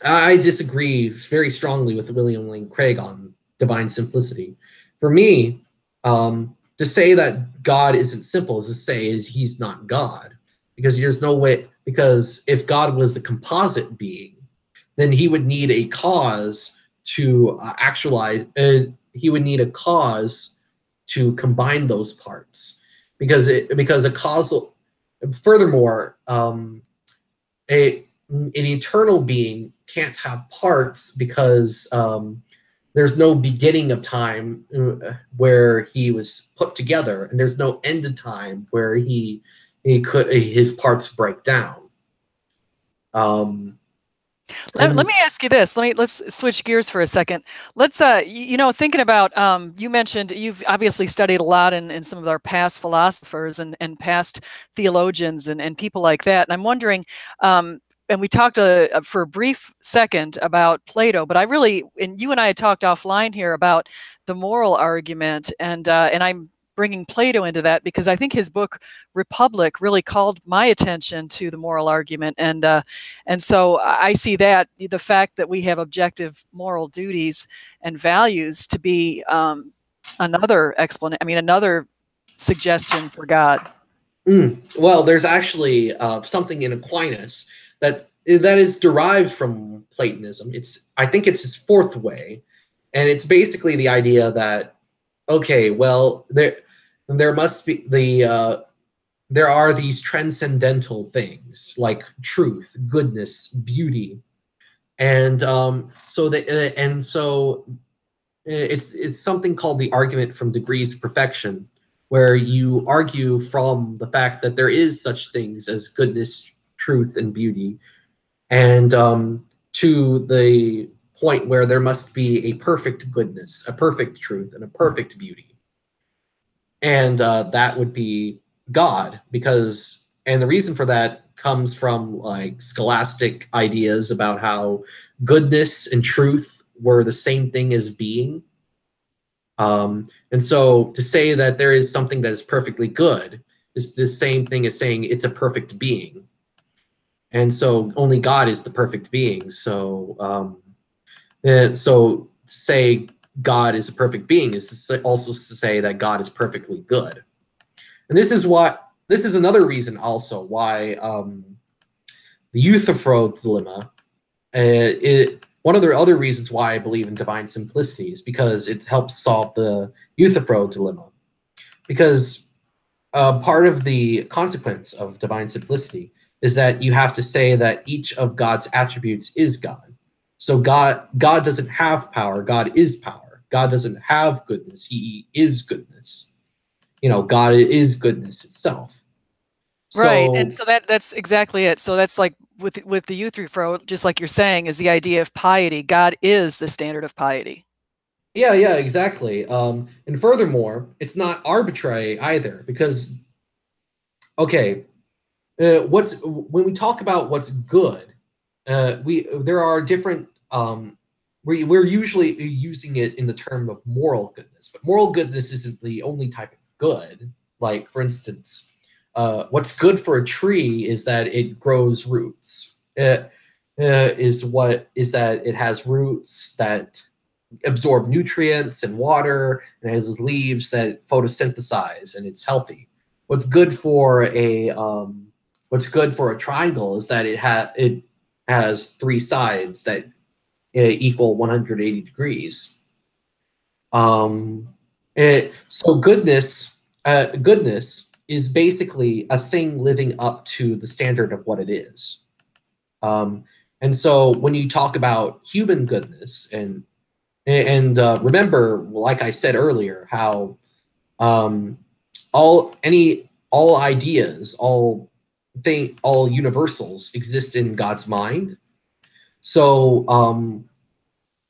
I disagree very strongly with William Lane Craig on divine simplicity. For me, to say that God isn't simple is to say he's not God, because there's no way. Because if God was a composite being, then he would need a cause to actualize. He would need a cause to combine those parts, because a causal. Furthermore, an eternal being can't have parts, because there's no beginning of time where he was put together, and there's no end of time where his parts break down. Let me ask you this. Let's switch gears for a second. Let's thinking about you mentioned you've obviously studied a lot in some of our past philosophers and past theologians and people like that. And I'm wondering, and we talked for a brief second about Plato, but and you and I had talked offline here about the moral argument, and I'm bringing Plato into that because I think his book Republic really called my attention to the moral argument, and so I see that the fact that we have objective moral duties and values to be another explanation. I mean, another suggestion for God. Well, there's actually something in Aquinas that is derived from Platonism. I think it's his fourth way, and it's basically the idea that, okay, well, there must be there are these transcendental things like truth, goodness, beauty, and so it's something called the argument from degrees of perfection, where you argue from the fact that there is such things as goodness, truth, and beauty, and to the point where there must be a perfect goodness, a perfect truth, and a perfect beauty. And that would be God, and the reason for that comes from like scholastic ideas about how goodness and truth were the same thing as being. And so to say that there is something that is perfectly good is the same thing as saying it's a perfect being. And so only God is the perfect being. So to say God is a perfect being is also to say that God is perfectly good. And this is another reason also why the Euthyphro dilemma, one of the other reasons why I believe in divine simplicity is because it helps solve the Euthyphro dilemma. Because part of the consequence of divine simplicity is that you have to say that each of God's attributes is God. So God doesn't have power, God is power. God doesn't have goodness, he is goodness. God is goodness itself. Right, and So so that's exactly it. So that's like with the Euthyphro, just like you're saying, is the idea of piety. God is the standard of piety. yeah, exactly. And furthermore, it's not arbitrary either, because okay, what's when we talk about what's good, we there are different. We're usually using it in the term of moral goodness, but moral goodness isn't the only type of good. Like for instance, what's good for a tree is that it grows roots. Is that it has roots that absorb nutrients and water, and it has leaves that photosynthesize, and it's healthy. What's good for a what's good for a triangle is that it has three sides that equal 180 degrees. Um, so goodness is basically a thing living up to the standard of what it is. Um, and so when you talk about human goodness and remember, like I said earlier, how um, all ideas, all universals exist in God's mind. So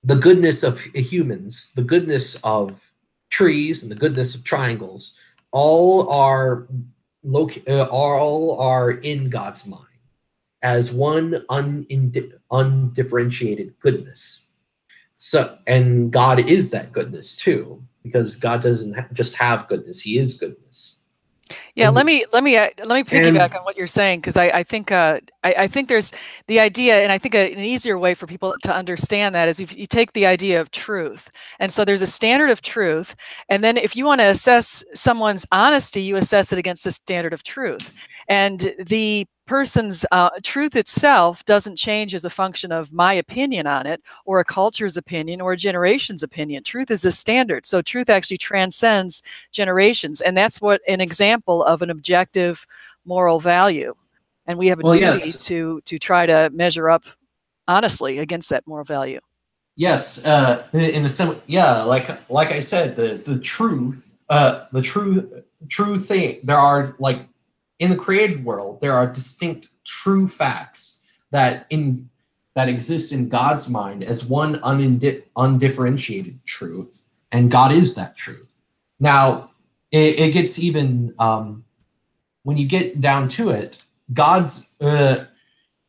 the goodness of humans, the goodness of trees, and the goodness of triangles, all are all are in God's mind as one undifferentiated goodness. So, and God is that goodness too, because God doesn't just have goodness; He is goodness. Yeah, And let me and piggyback on what you're saying, because I think there's the idea, and I think an easier way for people to understand that is if you take the idea of truth, and so there's a standard of truth, and then if you want to assess someone's honesty, you assess it against the standard of truth, and the person's truth itself doesn't change as a function of my opinion on it, or a culture's opinion, or a generation's opinion. Truth is a standard, so truth actually transcends generations, and that's what an example of an objective moral value, and we have a well, duty yes, to try to measure up honestly against that moral value. yes. In a yeah, like I said, the truth, true thing. There are like in the created world, there are distinct true facts that exist in God's mind as one undifferentiated truth, and God is that truth. Now, it gets even when you get down to it.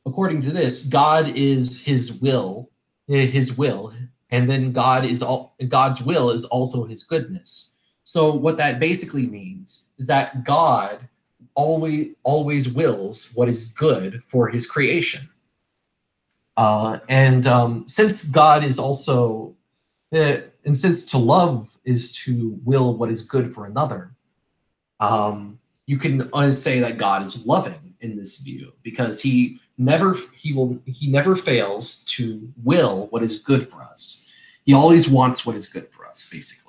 According to this, God is His will, and then God's will is also His goodness. So what that basically means is that God always wills what is good for His creation. And since God is also, and since to love is to will what is good for another, you can say that God is loving in this view because he never fails to will what is good for us. He always wants what is good for us, basically.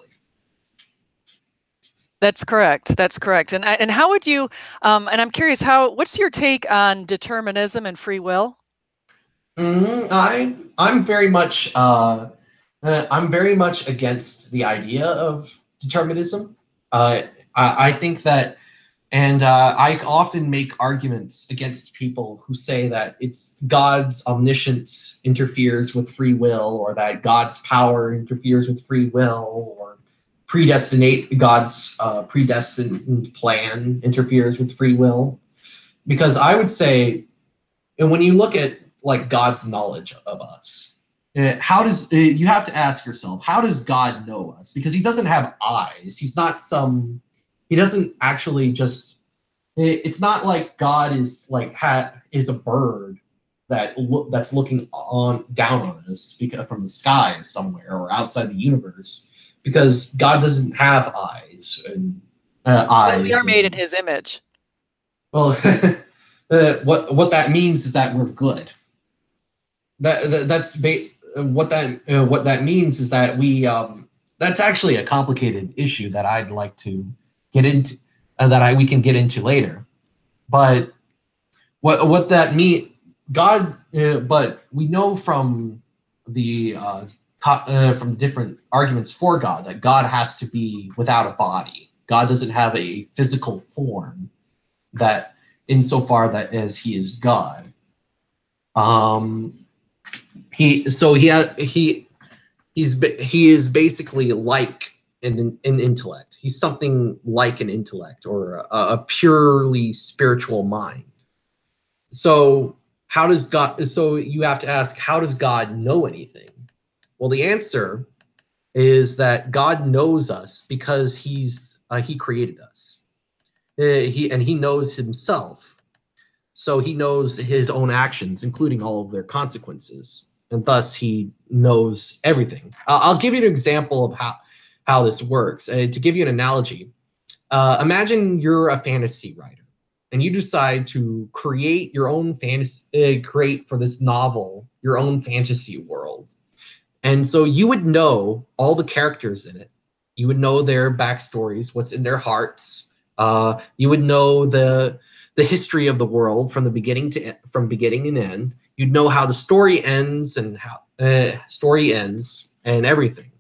That's correct. That's correct. And how would you? And I'm curious, what's your take on determinism and free will? I'm very much against the idea of determinism. I think that, and I often make arguments against people who say that it's God's omniscience interferes with free will, or that God's power interferes with free will, or God's predestined plan interferes with free will. because I would say, and when you look at like God's knowledge of us, how does you have to ask yourself, how does God know us? Because he doesn't have eyes. He's not some. He doesn't actually just. It's not like God is like is a bird that's looking on down on us because from the sky somewhere or outside the universe. Because God doesn't have eyes and But we are eyes made in and his image. well, what that means is that we're good. What that means is that we that's actually a complicated issue that I'd like to get into we can get into later. But what that mean God but we know from the different arguments for God that God has to be without a body. God doesn't have a physical form that insofar that as he is God. He so he ha- he is basically like an intellect. He's something like an intellect or a purely spiritual mind. So how does God? So you have to ask, how does God know anything? Well, the answer is that God knows us because he created us. He knows himself. So he knows his own actions, including all of their consequences, and thus he knows everything. I'll give you an example of how this works. To give you an analogy, imagine you're a fantasy writer, and you decide to create your own fantasy, create for this novel your own fantasy world. And so you would know all the characters in it. You would know their backstories, what's in their hearts. You would know the history of the world from beginning and end. You'd know how the story ends and how story ends and everything.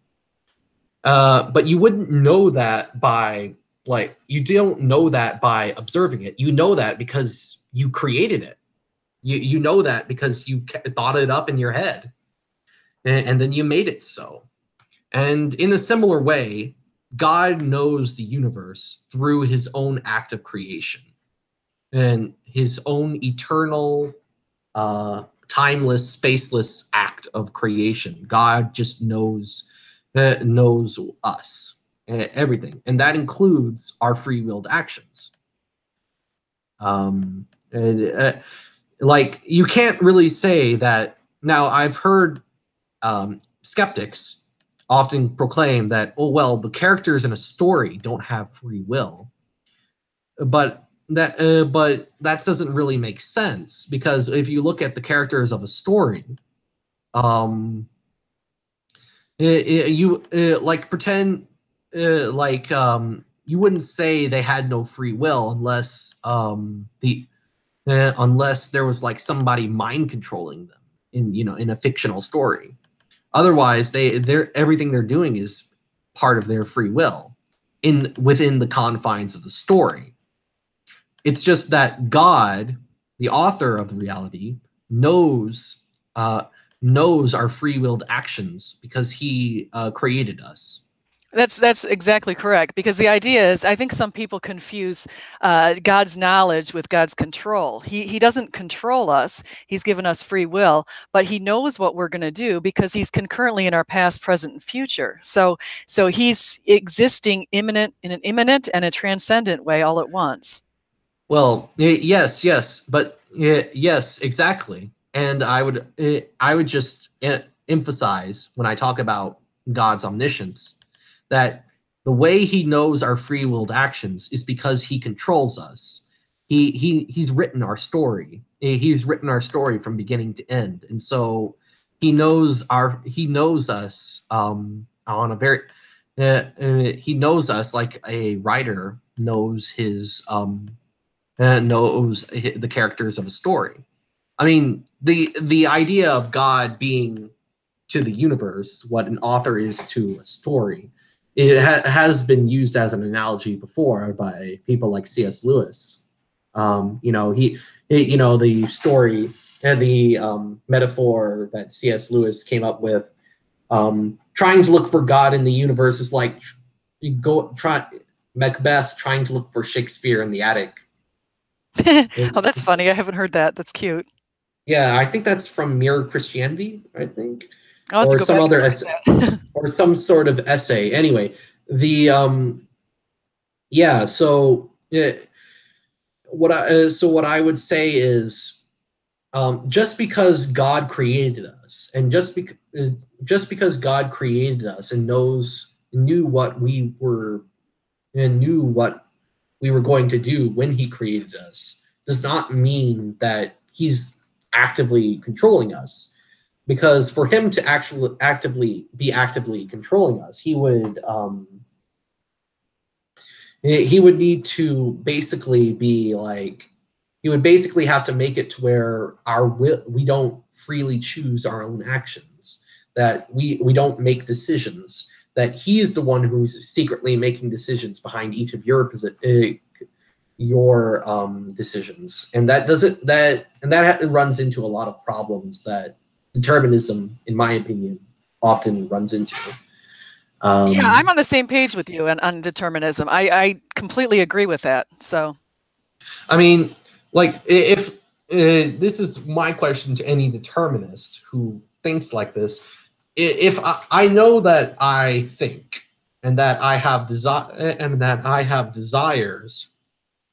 But you wouldn't know that by you don't know that by observing it. You know that because you created it. You know that because you thought it up in your head, and then you made it so. And in a similar way, God knows the universe through his own act of creation and his own eternal, timeless, spaceless act of creation. God just knows us, everything, and that includes our free-willed actions. Um, uh, uh, like you can't really say that. Now, I've heard skeptics often proclaim that, oh well, the characters in a story don't have free will, but that doesn't really make sense because if you look at the characters of a story, um, you like pretend you wouldn't say they had no free will unless there was like somebody mind controlling them in a fictional story. Otherwise, they're everything they're doing is part of their free will within the confines of the story. It's just that God, the author of reality, knows uh, knows our free willed actions because he created us. That's exactly correct, because the idea is, I think some people confuse God's knowledge with God's control. He doesn't control us. He's given us free will, but he knows what we're going to do because he's concurrently in our past, present, and future. So he's existing in an immanent and a transcendent way all at once. Well, yes, but yes, exactly. And I would just emphasize when I talk about God's omniscience that the way he knows our free willed actions is because he controls us. He's written our story. He's written our story from beginning to end, and so he knows us on a very he knows us like a writer knows the characters of a story. I mean, the idea of God being to the universe what an author is to a story, has been used as an analogy before by people like C.S. Lewis. The story and the metaphor that C.S. Lewis came up with, trying to look for God in the universe is like you go try Macbeth trying to look for Shakespeare in the attic. Oh, that's funny. I haven't heard that. That's cute. Yeah, I think that's from Mere Christianity, I think, I'll have to or go some back and other read that. or some sort of essay. Anyway, the yeah. So what I would say is, just because God created us, and just because God created us and knew what we were and knew what we were going to do when He created us, does not mean that He's actively controlling us. Because for Him to actually actively controlling us, he would need to basically be like, he would basically have to make it to where we don't freely choose our own actions, that we don't make decisions, that he is the one who's secretly making decisions behind each of your decisions, and that runs into a lot of problems that determinism, in my opinion, often runs into. Yeah, I'm um, on the same page with you on determinism. I completely agree with that. So, I mean, like, if this is my question to any determinist who thinks like this, if I know that I think, and that I have desires,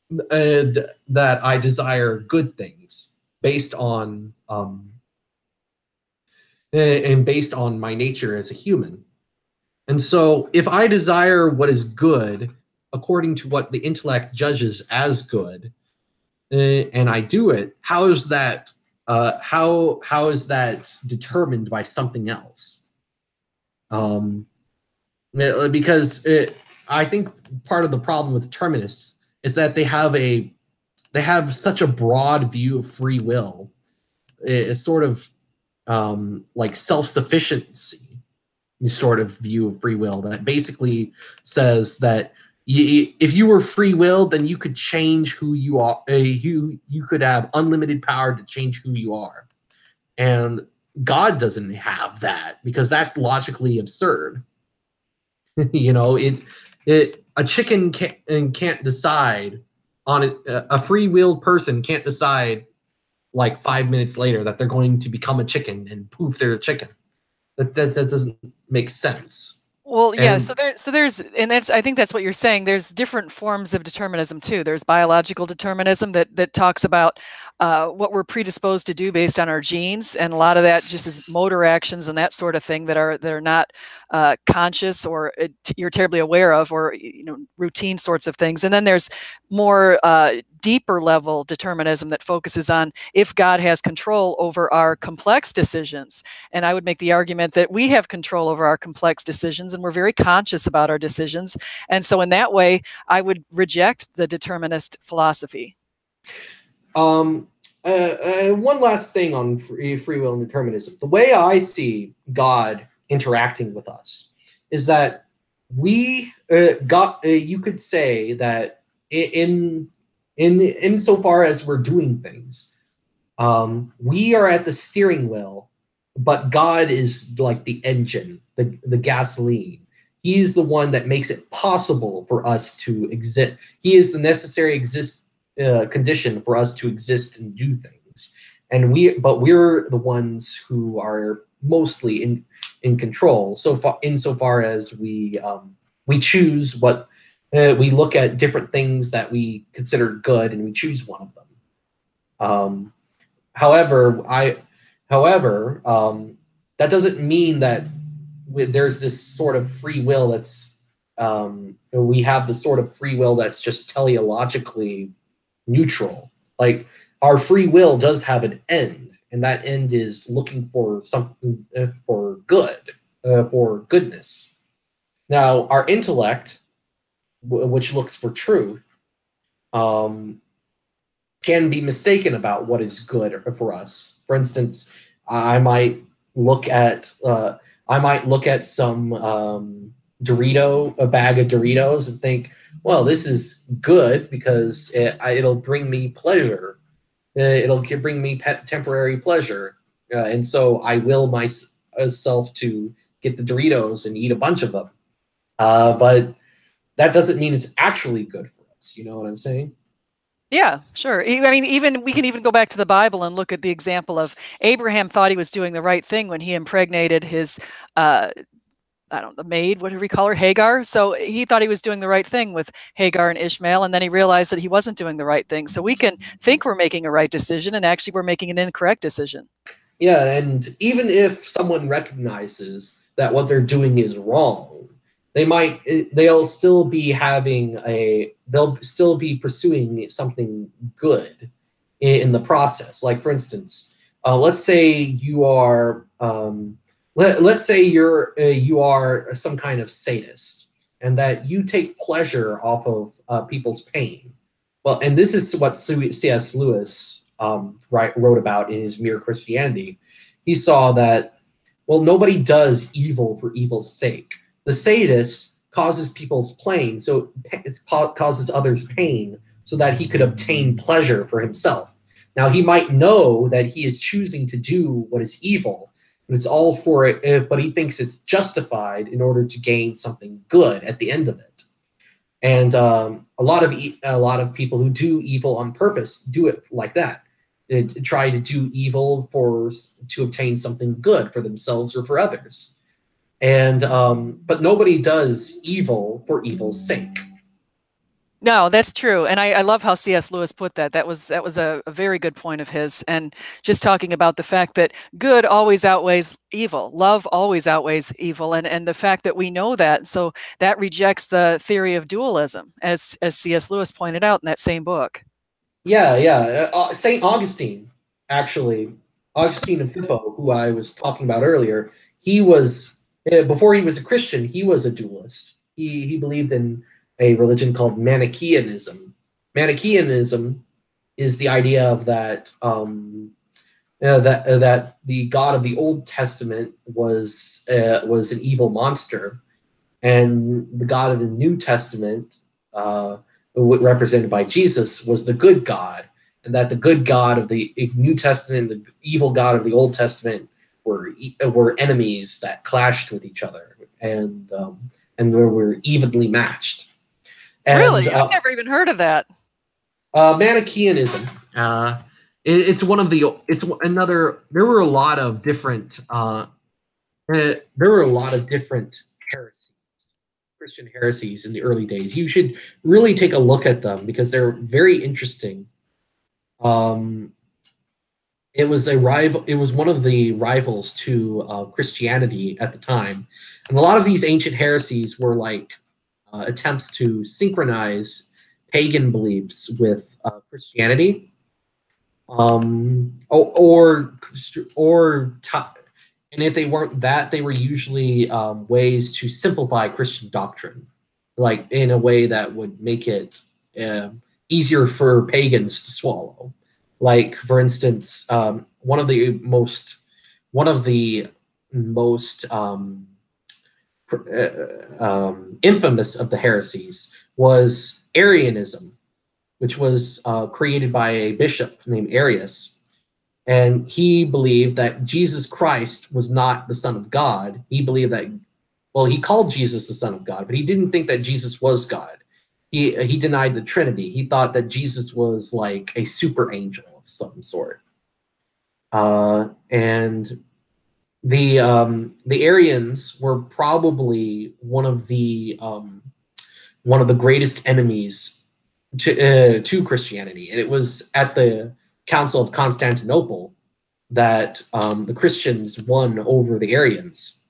that I desire good things based on and based on my nature as a human. And so if I desire what is good according to what the intellect judges as good, and I do it, how is that determined by something else? Um, because I think part of the problem with determinists is that they have such a broad view of free will. It's sort of like self-sufficiency sort of view of free will that basically says that if you were free will, then you could change who you are. You could have unlimited power to change who you are, and God doesn't have that because that's logically absurd. You know, a chicken can't decide on it. A free willed person can't decide like 5 minutes later that they're going to become a chicken and poof, they're a chicken. That doesn't make sense. well, yeah, And there's and that's I think that's what you're saying. There's different forms of determinism too. There's biological determinism that talks about what we're predisposed to do based on our genes, and a lot of that just is motor actions and that sort of thing that are not conscious or you're terribly aware of, or routine sorts of things. And then there's more deeper level determinism that focuses on if God has control over our complex decisions. And I would make the argument that we have control over our complex decisions and we're very conscious about our decisions. And so, in that way, I would reject the determinist philosophy. um, one last thing on free will and determinism. The way I see God interacting with us is that you could say that insofar as we're doing things, we are at the steering wheel, but God is like the engine, the gasoline. He's the one that makes it possible for us to exist. He is the necessary condition for us to exist and do things. And we're the ones who are mostly in control. So far, insofar as we choose what we look at different things that we consider good, and we choose one of them. Um, However, that doesn't mean that there's this sort of free will we have the sort of free will that's just teleologically neutral. Like, our free will does have an end, and that end is looking for something for good, for goodness. Now, our intellect, which looks for truth, um, can be mistaken about what is good for us. For instance, I might look at some a bag of Doritos, and think, well, this is good because it'll bring me pleasure. It'll bring me temporary pleasure, and so I will myself to get the Doritos and eat a bunch of them. But that doesn't mean it's actually good for us. You know what I'm saying? Yeah, sure. I mean, even we can even go back to the Bible and look at the example of Abraham thought he was doing the right thing when he impregnated his, uh, I don't know, the maid, what did we call her, Hagar? So he thought he was doing the right thing with Hagar and Ishmael, and then he realized that he wasn't doing the right thing. So we can think we're making a right decision, and actually we're making an incorrect decision. Yeah, and even if someone recognizes that what they're doing is wrong, they'll still be pursuing something good in the process. Like for instance, let's say you are let's say you are some kind of sadist, and that you take pleasure off of people's pain. Well, and this is what C.S. Lewis wrote about in his Mere Christianity. He saw that, well, nobody does evil for evil's sake. The sadist causes people's pain, so it causes others pain, so that he could obtain pleasure for himself. Now, he might know that he is choosing to do what is evil, but it's all for it. But he thinks it's justified in order to gain something good at the end of it. And a lot of people who do evil on purpose do it like that. They try to do evil to obtain something good for themselves or for others. And but nobody does evil for evil's sake. No, that's true, and I love how C.S. Lewis put that. That was a very good point of his, and just talking about the fact that good always outweighs evil, love always outweighs evil, and the fact that we know that, so that rejects the theory of dualism, as C.S. Lewis pointed out in that same book. Yeah, yeah. Saint Augustine, actually, Augustine of Hippo, who I was talking about earlier, he was before he was a Christian, he was a dualist. He believed in a religion called Manichaeanism. Manichaeanism is the idea of that the God of the Old Testament was an evil monster, and the God of the New Testament, represented by Jesus, was the good God, and that the good God of the New Testament and the evil God of the Old Testament were enemies that clashed with each other, and were evenly matched. Really? And I've never even heard of that. Manichaeanism. It's one of the. It's another. There were a lot of different. There were a lot of different heresies, Christian heresies in the early days. You should really take a look at them because they're very interesting. Um, it was a rival. It was one of the rivals to Christianity at the time, and a lot of these ancient heresies were like attempts to synchronize pagan beliefs with Christianity, or and if they weren't that, they were usually ways to simplify Christian doctrine, like in a way that would make it uh, easier for pagans to swallow. Like, for instance, one of the most infamous of the heresies was Arianism, which was created by a bishop named Arius. And he believed that Jesus Christ was not the Son of God. He believed that, well, he called Jesus the Son of God, but he didn't think that Jesus was God. He denied the Trinity. He thought that Jesus was like a super angel of some sort. And the Arians were probably one of the greatest enemies to Christianity, and it was at the Council of Constantinople that the Christians won over the Arians.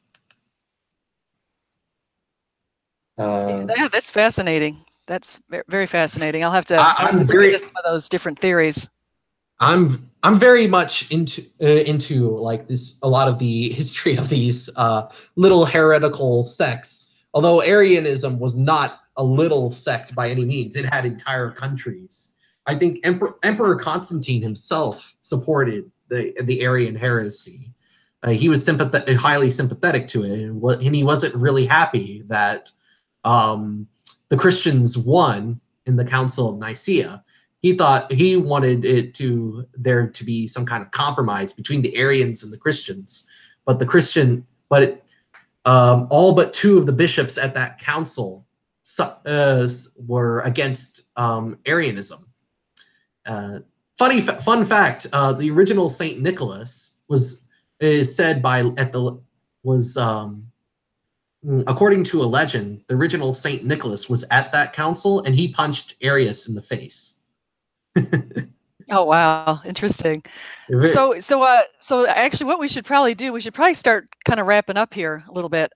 Uh, Yeah, that's fascinating. That's very fascinating. I'll have to I'm look very into some of those different theories. I'm very much into like this, a lot of the history of these little heretical sects. Although Arianism was not a little sect by any means, it had entire countries. I think Emperor Constantine himself supported the Arian heresy. He was highly sympathetic to it, and he wasn't really happy that um, the Christians won in the Council of Nicaea. He thought he wanted there to be some kind of compromise between the Arians and the Christians, but all but two of the bishops at that council were against Arianism. Uh, fun fact: the original Saint Nicholas was is said by at the was according to a legend, the original Saint Nicholas was at that council and he punched Arius in the face. Oh, wow. Interesting. So actually what we should probably do, we should probably start kind of wrapping up here a little bit.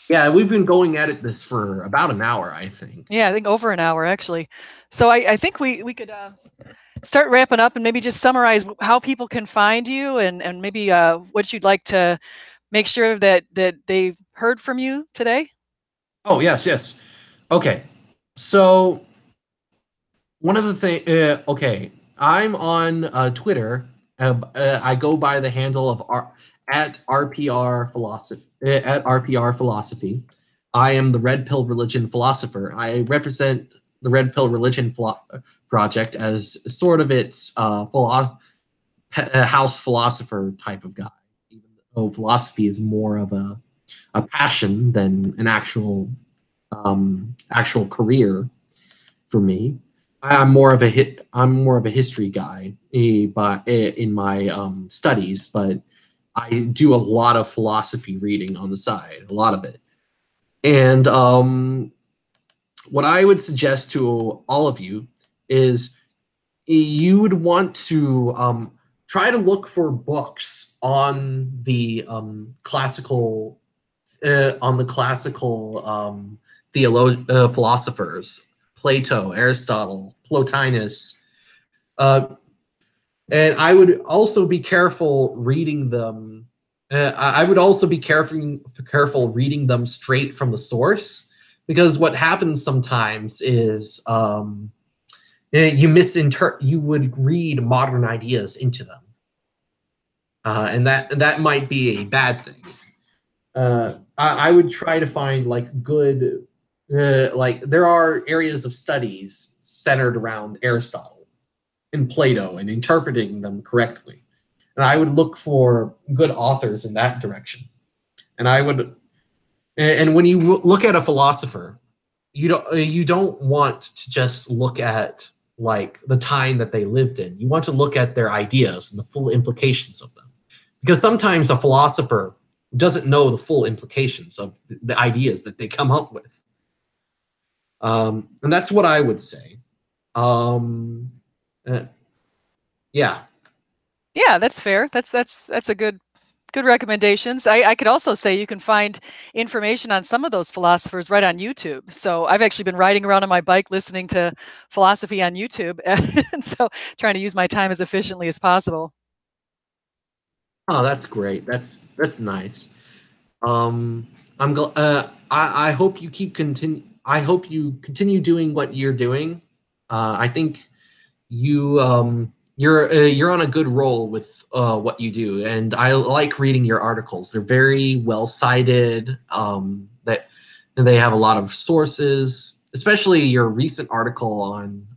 Yeah, we've been going at it this for about an hour, I think. Yeah, I think over an hour actually. So I think we could start wrapping up and maybe just summarize how people can find you and maybe what you'd like to make sure that they've heard from you today. Oh, yes, yes. Okay. So one of the things, okay, I'm on Twitter. I go by the handle of at RPR philosophy. At RPR philosophy, I am the Red Pill Religion philosopher. I represent the Red Pill Religion project as sort of its house philosopher type of guy. Even though philosophy is more of a passion than an actual career for me. I'm more of a history guy in my studies, but I do a lot of philosophy reading on the side, a lot of it. And what I would suggest to all of you is you would want to try to look for books on the classical philosophers, Plato, Aristotle, Plotinus, uh, and I would also be careful reading them. I would also be careful reading them straight from the source, because what happens sometimes is you would read modern ideas into them, and that might be a bad thing. I would try to find like good, like there are areas of studies centered around Aristotle and Plato and interpreting them correctly, and I would look for good authors in that direction. And I would, and when you look at a philosopher, you don't want to just look at like the time that they lived in. You want to look at their ideas and the full implications of them, because sometimes a philosopher doesn't know the full implications of the ideas that they come up with. And that's what I would say. Uh, yeah. Yeah, that's fair. That's a good recommendations. I could also say you can find information on some of those philosophers right on YouTube. So I've actually been riding around on my bike listening to philosophy on YouTube, and so trying to use my time as efficiently as possible. Oh, that's great. That's nice. Um, I hope you keep continue. I hope you continue doing what you're doing. I think you're on a good roll with what you do, and I like reading your articles. They're very well cited. That they have a lot of sources, especially your recent article on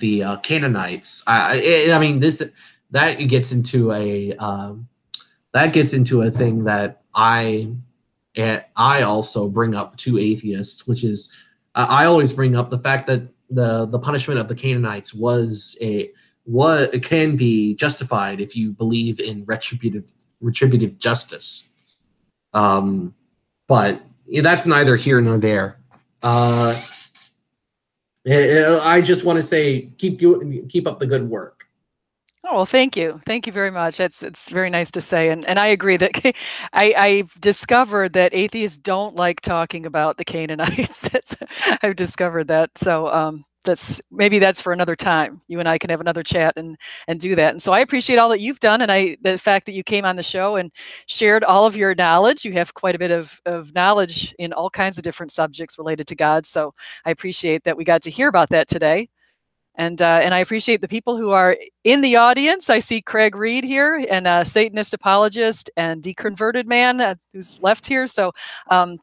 the Canaanites. I mean this that gets into a thing that I also bring up to atheists, which is I always bring up the fact that the punishment of the Canaanites was what it can be justified if you believe in retributive justice. But that's neither here nor there. I just want to say keep up the good work. Oh, well, thank you very much. It's very nice to say, and I agree that I've discovered that atheists don't like talking about the Canaanites. I've discovered that. So that's for another time. You and I can have another chat and do that. And so I appreciate all that you've done, and the fact that you came on the show and shared all of your knowledge. You have quite a bit of knowledge in all kinds of different subjects related to God. So I appreciate that we got to hear about that today. And I appreciate the people who are in the audience. I see Craig Reed here, and a Satanist apologist and deconverted man who's left here. So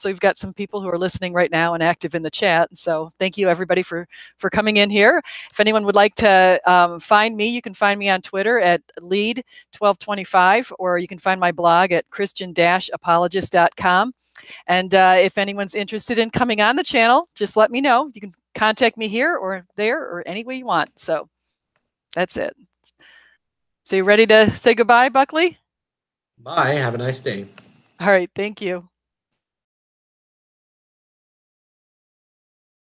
we've got some people who are listening right now and active in the chat. So thank you everybody for coming in here. If anyone would like to find me, you can find me on Twitter at lead1225, or you can find my blog at christian-apologist.com. And if anyone's interested in coming on the channel, just let me know. You can contact me here or there or any way you want. So That's it. So you ready to say goodbye, Buckley? Bye. Have a nice day. All right. Thank you.